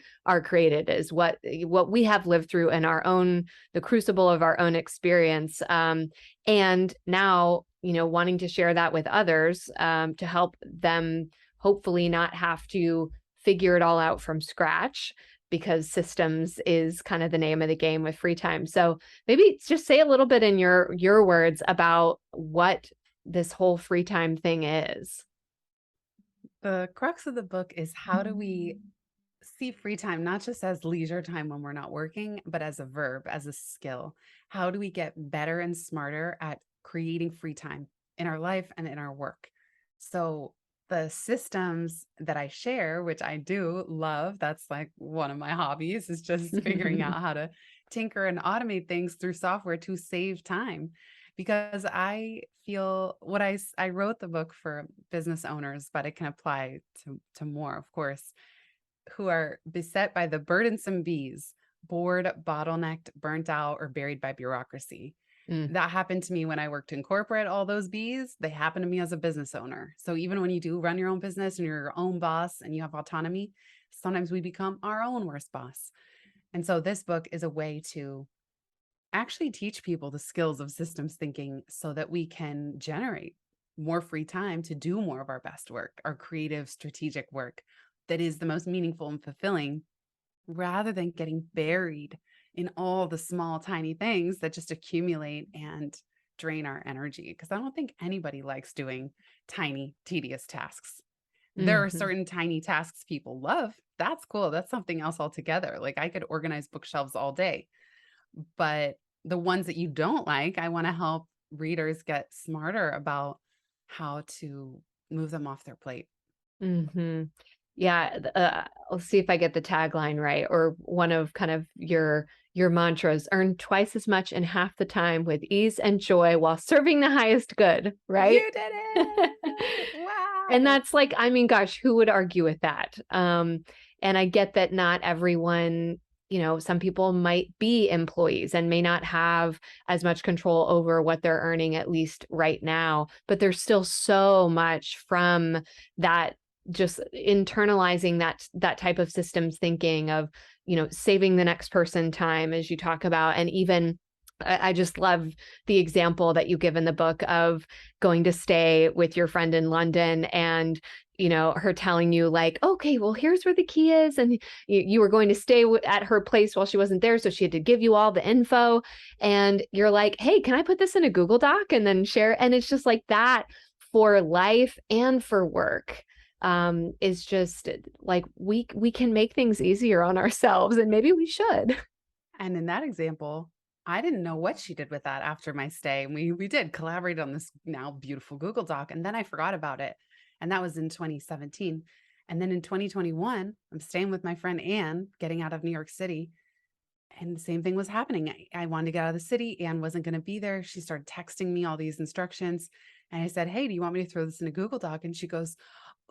created, is what we have lived through in our own, the crucible of our own experience. And now, wanting to share that with others, to help them hopefully not have to figure it all out from scratch, because systems is kind of the name of the game with free time. So maybe just say a little bit in your words about what this whole free time thing is. The crux of the book is how do we see free time not just as leisure time when we're not working, but as a verb, as a skill? How do we get better and smarter at creating free time in our life and in our work? So, the systems that I share, which I do love, that's like one of my hobbies, is just figuring out how to tinker and automate things through software to save time. Because I feel I wrote the book for business owners, but it can apply to more, of course, who are beset by the burdensome bees, bored, bottlenecked, burnt out, or buried by bureaucracy. Mm, That happened to me when I worked in corporate. All those bees, they happen to me as a business owner. So even when you do run your own business and you're your own boss and you have autonomy, sometimes we become our own worst boss. And so this book is a way to actually teach people the skills of systems thinking so that we can generate more free time to do more of our best work, our creative, strategic work that is the most meaningful and fulfilling, rather than getting buried in all the small, tiny things that just accumulate and drain our energy. Because I don't think anybody likes doing tiny, tedious tasks. There are mhm, certain tiny tasks people love. That's cool. That's something else altogether. Like I could organize bookshelves all day, but the ones that you don't like, I want to help readers get smarter about how to move them off their plate. mhm. Yeah, I'll see if I get the tagline right, or one of kind of Your mantras: earn twice as much in half the time with ease and joy while serving the highest good, right? You did it. And Wow. that's like, I mean, gosh, who would argue with that? And I get that not everyone, some people might be employees and may not have as much control over what they're earning, at least right now. But there's still so much from that, just internalizing that type of systems thinking of, saving the next person time, as you talk about. And even I just love the example that you give in the book of going to stay with your friend in London, and her telling you like, okay, well, here's where the key is, and you were going to stay at her place while she wasn't there, so she had to give you all the info, and you're like, hey, can I put this in a Google Doc and then share? And it's just like that for life and for work. Is just like we can make things easier on ourselves, and maybe we should. And in that example, I didn't know what she did with that after my stay. And we did collaborate on this now beautiful Google Doc, and then I forgot about it. And that was in 2017. And then in 2021, I'm staying with my friend Anne, getting out of New York City. And the same thing was happening. I wanted to get out of the city. Anne wasn't going to be there. She started texting me all these instructions. And I said, hey, do you want me to throw this in a Google Doc? And she goes,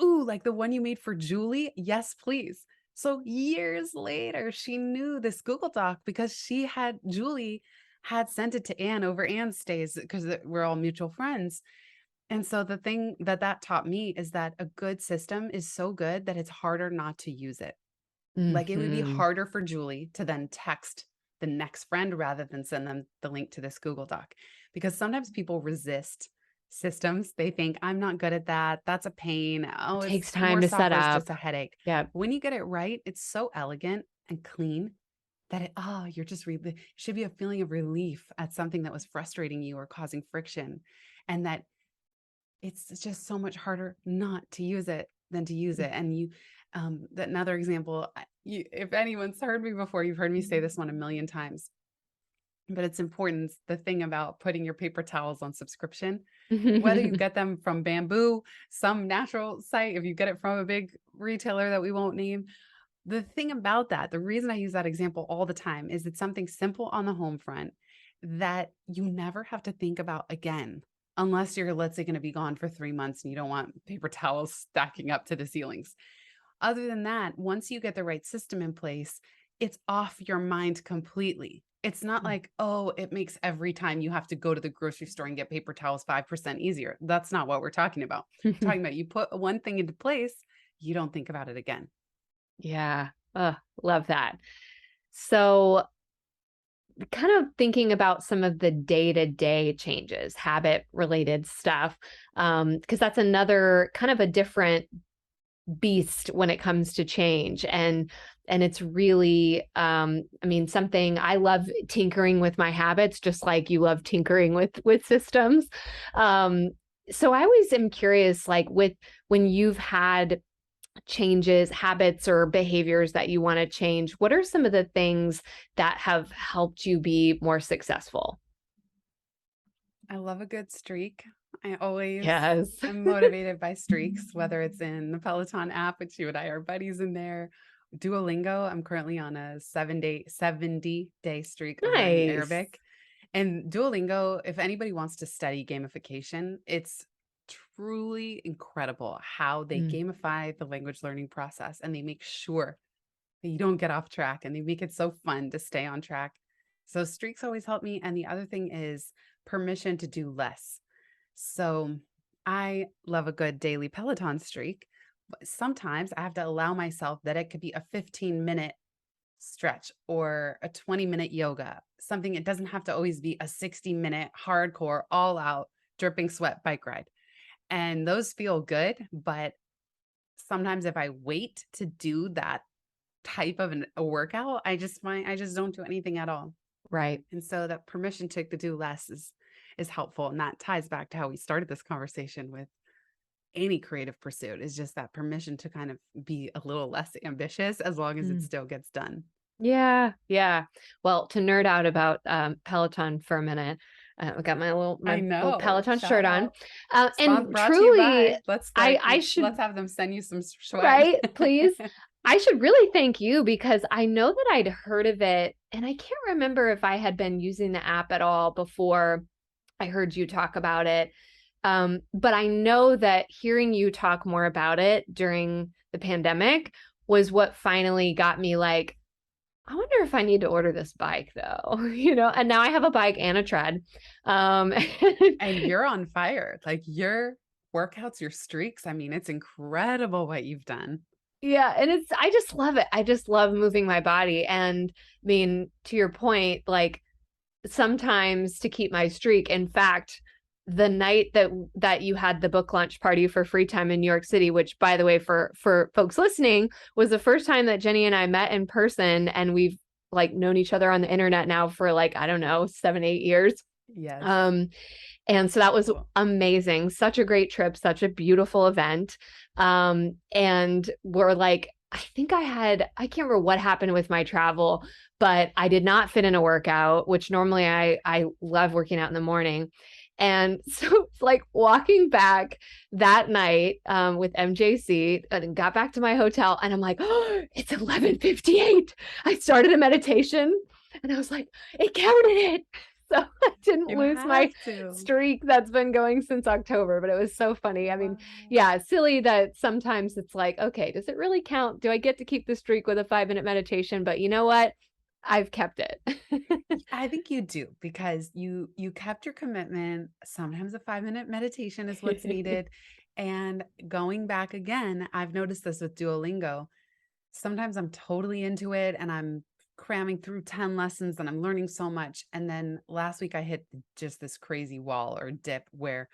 ooh, like the one you made for Julie? Yes, please. So years later, she knew this Google Doc because Julie had sent it to Anne over Anne's stays because we're all mutual friends. And so the thing that taught me is that a good system is so good that it's harder not to use it. Like, it would be Hmm. harder for Julie to then text the next friend rather than send them the link to this Google Doc, because sometimes people resist systems. They think, I'm not good at that. That's a pain. It Oh, takes it's time more to set software is just up. a headache. Yeah. When you get it right, it's so elegant and clean that you're just really should be a feeling of relief at something that was frustrating you or causing friction. And that it's just so much harder not to use it than to use it. And that another example, if anyone's heard me before, you've heard me say this one a million times, but it's important. The thing about putting your paper towels on subscription, whether you get them from Bamboo, some natural site, if you get it from a big retailer that we won't name, the thing about that, the reason I use that example all the time is it's something simple on the home front that you never have to think about again, unless you're, let's say, going to be gone for 3 months and you don't want paper towels stacking up to the ceilings. Other than that, once you get the right system in place, it's off your mind completely. It's not like, oh, it makes every time you have to go to the grocery store and get paper towels 5% easier. That's not what we're talking about. We're talking about you put one thing into place, you don't think about it again. Yeah. Love that. So, kind of thinking about some of the day-to-day changes, habit related stuff, because that's another kind of a different beast when it comes to change. And it's really, I mean, something I love tinkering with my habits, just like you love tinkering with systems. Um, so I always am curious, like with when you've had changes, habits, or behaviors that you want to change, what are some of the things that have helped you be more successful? I love a good streak. I always Yes. am motivated by streaks, whether it's in the Peloton app, which you and I are buddies in there. Duolingo, I'm currently on a 70-day streak of learning Nice. Arabic. And Duolingo, if anybody wants to study gamification, it's truly incredible how they Mm. gamify the language learning process, and they make sure that you don't get off track, and they make it so fun to stay on track. So streaks always help me. And the other thing is permission to do less. So I love a good daily Peloton streak, but sometimes I have to allow myself that it could be a 15-minute stretch or a 20-minute yoga, something. It doesn't have to always be a 60-minute hardcore, all out, dripping sweat bike ride. And those feel good. But sometimes if I wait to do that type of a workout, I just don't do anything at all. Right. And so that permission to do less is helpful. And that ties back to how we started this conversation with any creative pursuit, is just that permission to kind of be a little less ambitious as long as it Mm. still gets done. Yeah, yeah. Well, to nerd out about Peloton for a minute, I got I my little know. Peloton Shout shirt on, out. And Brought to you truly, by. Let's I let's should, have them send you some swag. right? Please. I should really thank you because I know that I'd heard of it and I can't remember if I had been using the app at all before I heard you talk about it. But I know that hearing you talk more about it during the pandemic was what finally got me like, I wonder if I need to order this bike though, and now I have a bike and a tread. Um, And you're on fire. Like your workouts, your streaks. I mean, it's incredible what you've done. yeah, and I just love it. I just love moving my body. And I mean, to your point, like sometimes to keep my streak. In fact, the night that you had the book launch party for Free Time in New York City, which by the way, for folks listening, was the first time that Jenny and I met in person, and we've like known each other on the internet now for like, I don't know, 7, 8 years. Yes. Um, and so that was Cool. amazing. Such a great trip, such a beautiful event. And we're like, I can't remember what happened with my travel, but I did not fit in a workout, which normally I love working out in the morning. And so it's like walking back that night with MJC and got back to my hotel and I'm like, oh, it's 11:58. I started a meditation and I was like, it counted it. So I didn't You lose my have to. streak that's been going since October, but it was so funny. I mean, Wow. yeah, silly that sometimes it's like, okay, does it really count? Do I get to keep the streak with a 5 minute meditation? But you know what? I've kept it. I think you do because you kept your commitment. Sometimes a 5-minute meditation is what's needed. And going back again, I've noticed this with Duolingo. Sometimes I'm totally into it and I'm cramming through 10 lessons and I'm learning so much. And then last week I hit just this crazy wall or dip where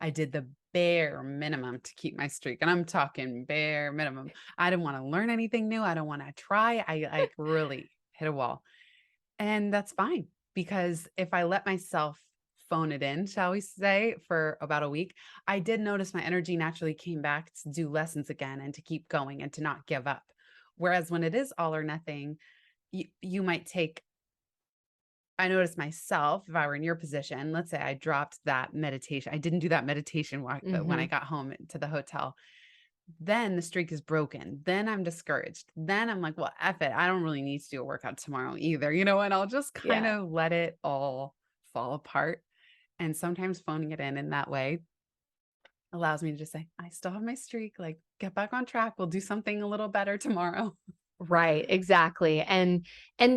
I did the bare minimum to keep my streak. And I'm talking bare minimum. I didn't want to learn anything new. I don't want to try. I like really hit a wall. And that's fine because if I let myself phone it in, shall we say, for about a week, I did notice my energy naturally came back to do lessons again and to keep going and to not give up. Whereas when it is all or nothing, you might take, I noticed myself, if I were in your position, let's say I dropped that meditation. I didn't do that meditation when I Hmm. got home to the hotel. Then the streak is broken. Then I'm discouraged. Then I'm like, well, F it. I don't really need to do a workout tomorrow either, and I'll just kind Yeah. of let it all fall apart. And sometimes phoning it in that way allows me to just say, I still have my streak. Like, get back on track. We'll do something a little better tomorrow. Right, exactly. And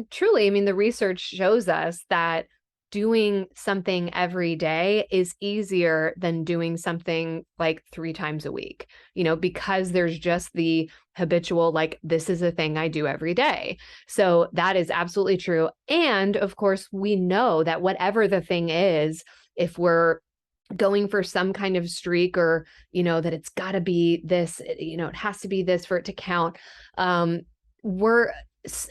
truly, I mean, the research shows us that doing something every day is easier than doing something like 3 times a week, because there's just the habitual, like, this is a thing I do every day. So that is absolutely true. And of course, we know that whatever the thing is, if we're going for some kind of streak or that it's got to be this, it has to be this for it to count. We're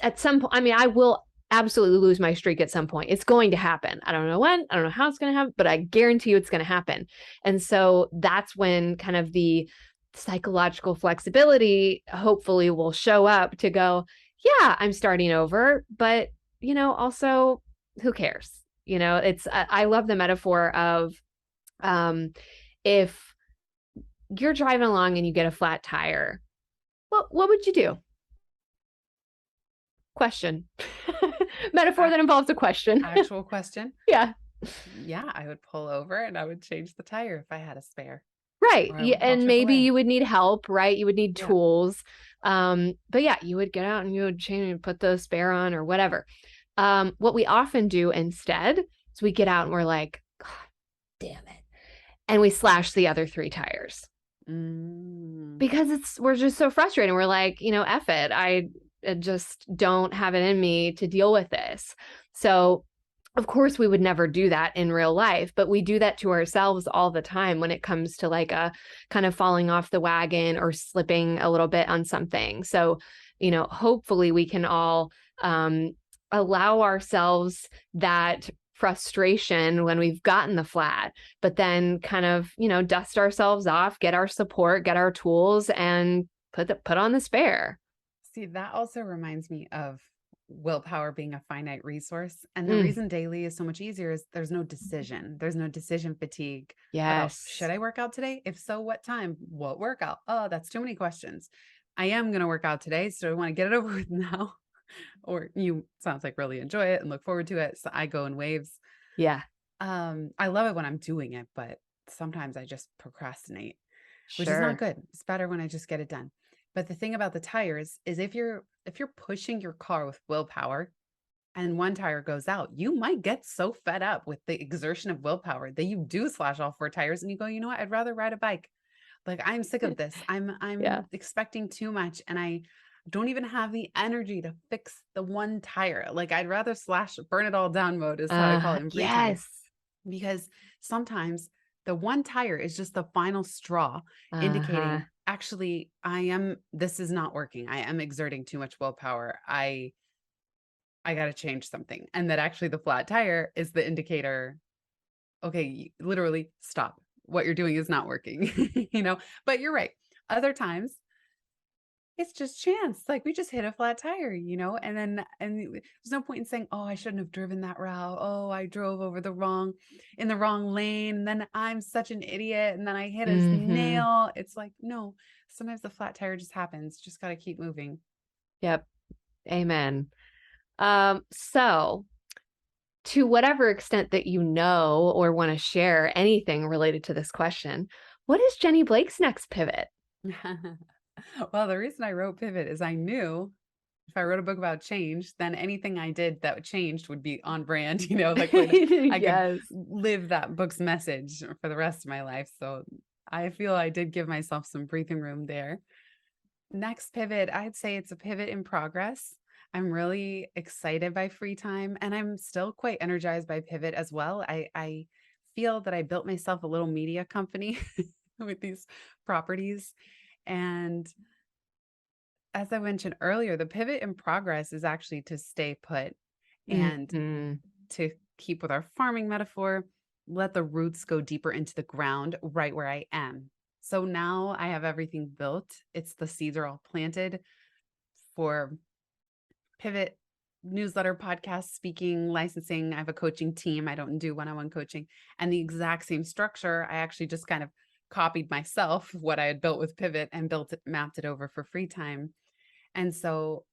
at some point, I mean, I will absolutely lose my streak at some point. It's going to happen. I don't know when, I don't know how it's going to happen, but I guarantee you it's going to happen. And so that's when kind of the psychological flexibility hopefully will show up to go, yeah, I'm starting over, but also who cares? It's I love the metaphor of um, if you're driving along and you get a flat tire, what would you do? Question. Metaphor A- that involves a question. Actual question. Yeah. Yeah, I would pull over and I would change the tire if I had a spare, Right. or I Yeah, would call and maybe AAA. you would need help, right? You would need Yeah. tools. But yeah, you would get out and you would change and put the spare on or whatever. What we often do instead is we get out and we're like, God damn it. And we slash the other 3 tires Mm. because we're just so frustrated. We're like, F it. I just don't have it in me to deal with this. So of course we would never do that in real life, but we do that to ourselves all the time when it comes to like a kind of falling off the wagon or slipping a little bit on something. So hopefully we can all allow ourselves that frustration when we've gotten the flat, but then kind of dust ourselves off, get our support, get our tools, and put on the spare. See, that also reminds me of willpower being a finite resource. And the Mm, reason daily is so much easier is there's no decision. There's no decision fatigue about should yes. I work out today? If so, what time? What workout? Oh, that's too many questions. I am going to work out today. So I want to get it over with now. Or you sounds like really enjoy it and look forward to it. So I go in waves. Yeah, I love it when I'm doing it, but sometimes I just procrastinate, which is not sure. good. It's better when I just get it done. But the thing about the tires is if you're pushing your car with willpower and one tire goes out, you might get so fed up with the exertion of willpower that you do slash all four tires and you go, you know what? I'd rather ride a bike. Like, I'm sick of this. I'm Yeah. expecting too much and I don't even have the energy to fix the one tire. Like, I'd rather slash burn it all down mode is how I call it in free time, Yes. because sometimes the one tire is just the final straw Uh-huh. indicating, actually, this is not working. I am exerting too much willpower. I got to change something. And that actually the flat tire is the indicator. Okay, literally stop. What you're doing is not working, but you're right. Other times it's just chance. Like, we just hit a flat tire, and there's no point in saying, "Oh, I shouldn't have driven that route. Oh, I drove over in the wrong lane. And then I'm such an idiot. And then I hit a Mhm. nail." It's like, no, sometimes the flat tire just happens. Just got to keep moving. Yep. Amen. So to whatever extent that you know or want to share anything related to this question, what is Jenny Blake's next pivot? Well, the reason I wrote Pivot is I knew if I wrote a book about change, then anything I did that changed would be on brand, I could Yes. live that book's message for the rest of my life. So I feel I did give myself some breathing room there. Next pivot, I'd say it's a pivot in progress. I'm really excited by free time and I'm still quite energized by pivot as well. I feel that I built myself a little media company with these properties. And as I mentioned earlier, the pivot in progress is actually to stay put and Mhm. to keep with our farming metaphor, let the roots go deeper into the ground right where I am. So now I have everything built. The seeds are all planted for pivot, newsletter, podcast, speaking, licensing. I have a coaching team. I don't do one-on-one coaching. And the exact same structure, I actually just kind of copied myself what I had built with pivot and mapped it over for free time. And so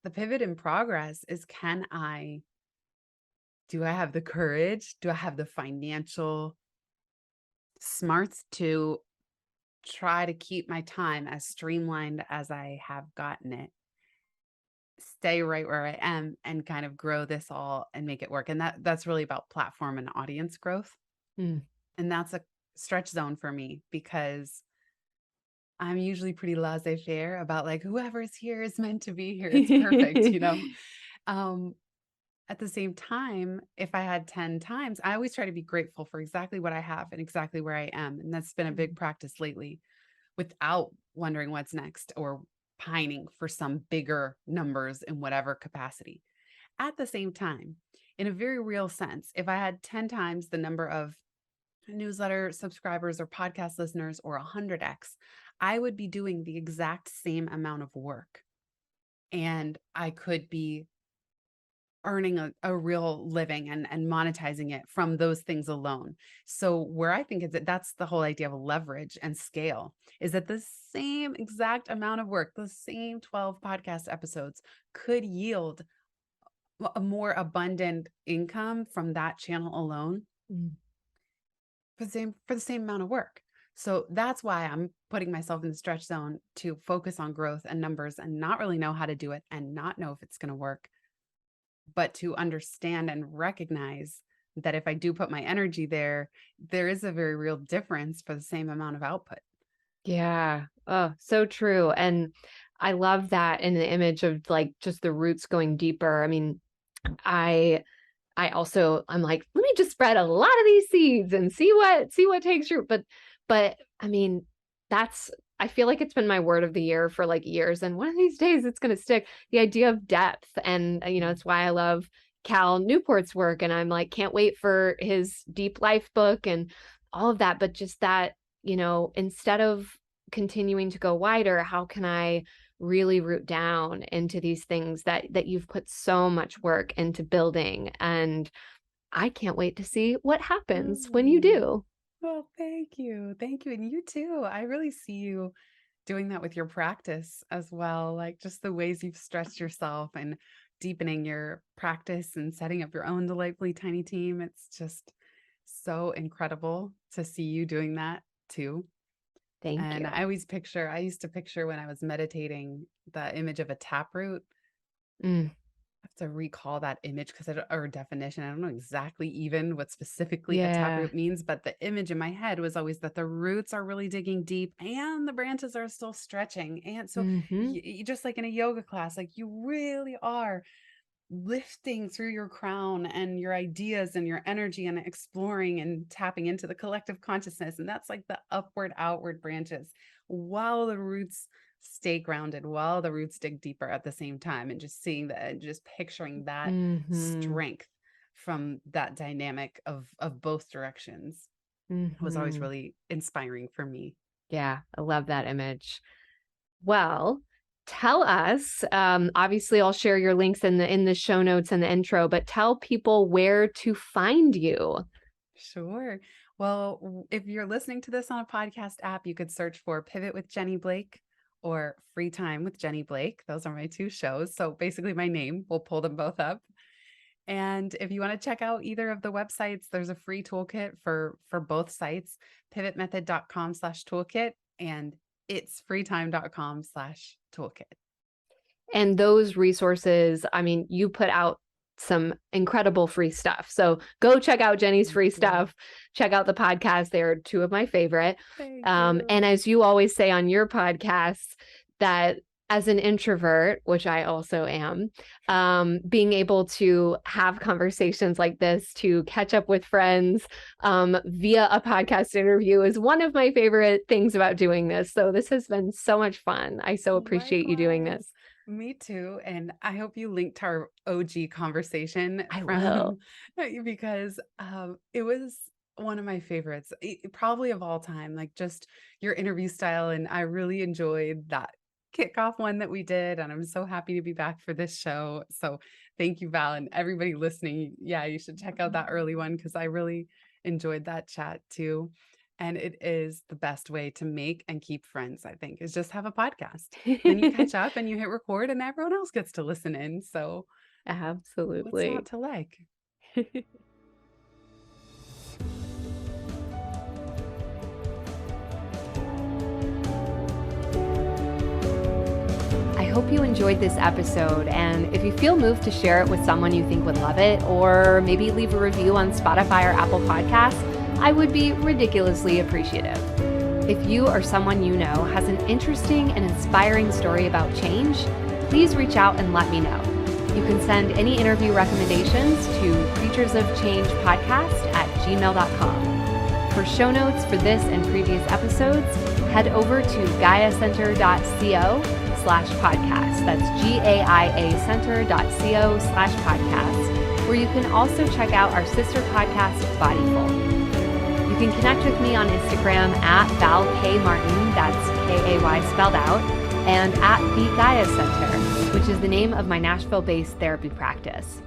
the pivot in progress is, do I have the courage? Do I have the financial smarts to try to keep my time as streamlined as I have gotten it, stay right where I am and kind of grow this all and make it work? And that's really about platform and audience growth. Mm. And that's a stretch zone for me because I'm usually pretty laissez-faire about, like, whoever's here is meant to be here. It's perfect. Um, At the same time, if I had 10 times, I always try to be grateful for exactly what I have and exactly where I am. And that's been a big practice lately, without wondering what's next or pining for some bigger numbers in whatever capacity. At the same time, in a very real sense, if I had 10 times the number of newsletter subscribers or podcast listeners or 100x, I would be doing the exact same amount of work. And I could be earning a real living and monetizing it from those things alone. So where I think is that's the whole idea of leverage and scale, is that the same exact amount of work, the same 12 podcast episodes could yield a more abundant income from that channel alone Mm. for the same amount of work. So that's why I'm putting myself in the stretch zone to focus on growth and numbers and not really know how to do it and not know if it's going to work, but to understand and recognize that if I do put my energy there, there is a very real difference for the same amount of output. Yeah. Oh, so true. And I love that in the image of like just the roots going deeper. I mean, I I'm like, let me just spread a lot of these seeds and see what takes root. But I mean, that's I feel like it's been my word of the year for like years. And one of these days it's gonna stick. The idea of depth. And it's why I love Cal Newport's work. And I'm like, can't wait for his deep life book and all of that. But just that, instead of continuing to go wider, how can I really root down into these things that you've put so much work into building, and I can't wait to see what happens when you Mm. do. Well, thank you. Thank you. And you too. I really see you doing that with your practice as well, like just the ways you've stretched yourself and deepening your practice and setting up your own delightfully tiny team. It's just so incredible to see you doing that too. Thank And you. I used to picture when I was meditating the image of a taproot. Mm, I have to recall that image because or definition. I don't know exactly even what specifically a yeah. taproot means, but the image in my head was always that the roots are really digging deep and the branches are still stretching. And so, Mm-hmm. just like in a yoga class, like you really are lifting through your crown and your ideas and your energy and exploring and tapping into the collective consciousness. And that's like the upward, outward branches while the roots stay grounded, while the roots dig deeper at the same time. And just seeing that and just picturing that Mm-hmm. strength from that dynamic of both directions was always Mm-hmm. really inspiring for me. Yeah, I love that image. Well, tell us, obviously I'll share your links in the show notes and the intro, but tell people where to find you. Sure. Well, if you're listening to this on a podcast app, you could search for Pivot with Jenny Blake or Free Time with Jenny Blake. Those are my two shows. So basically, my name, we'll pull them both up. And if you want to check out either of the websites, there's a free toolkit for both sites, pivotmethod.com/toolkit and it's freetime.com/toolkit. And those resources, I mean, you put out some incredible free stuff. So go check out Jenny's Thank free you. stuff. Check out the podcast. They're two of my favorite. Thank you. And as you always say on your podcast, that as an introvert, which I also am, being able to have conversations like this, to catch up with friends via a podcast interview is one of my favorite things about doing this. So this has been so much fun. I so appreciate you doing Likewise. this. Me too. And I hope you linked our OG conversation I will. from because it was one of my favorites, probably of all time, like just your interview style. And I really enjoyed that kickoff one that we did. And I'm so happy to be back for this show. So thank you, Val, and everybody listening. Yeah, you should check out that early one because I really enjoyed that chat too. And it is the best way to make and keep friends, I think, is just have a podcast. Then you catch up and you hit record and everyone else gets to listen in. So what's not Absolutely. to like? I hope you enjoyed this episode, and if you feel moved to share it with someone you think would love it, or maybe leave a review on Spotify or Apple Podcasts, I would be ridiculously appreciative. If you or someone you know has an interesting and inspiring story about change, please reach out and let me know. You can send any interview recommendations to creaturesofchangepodcast@gmail.com. For show notes for this and previous episodes, head over to GaiaCenter.co/podcast. That's GAIAcenter.co/podcast, where you can also check out our sister podcast, Bodyful. You can connect with me on Instagram at Val K. Martin, that's K-A-Y spelled out, and at the Gaia Center, which is the name of my Nashville-based therapy practice.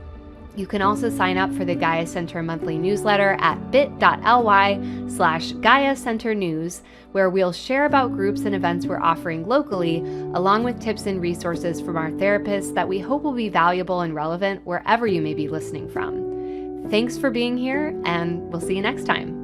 You can also sign up for the Gaia Center monthly newsletter at bit.ly/Gaia Center News, where we'll share about groups and events we're offering locally, along with tips and resources from our therapists that we hope will be valuable and relevant wherever you may be listening from. Thanks for being here, and we'll see you next time.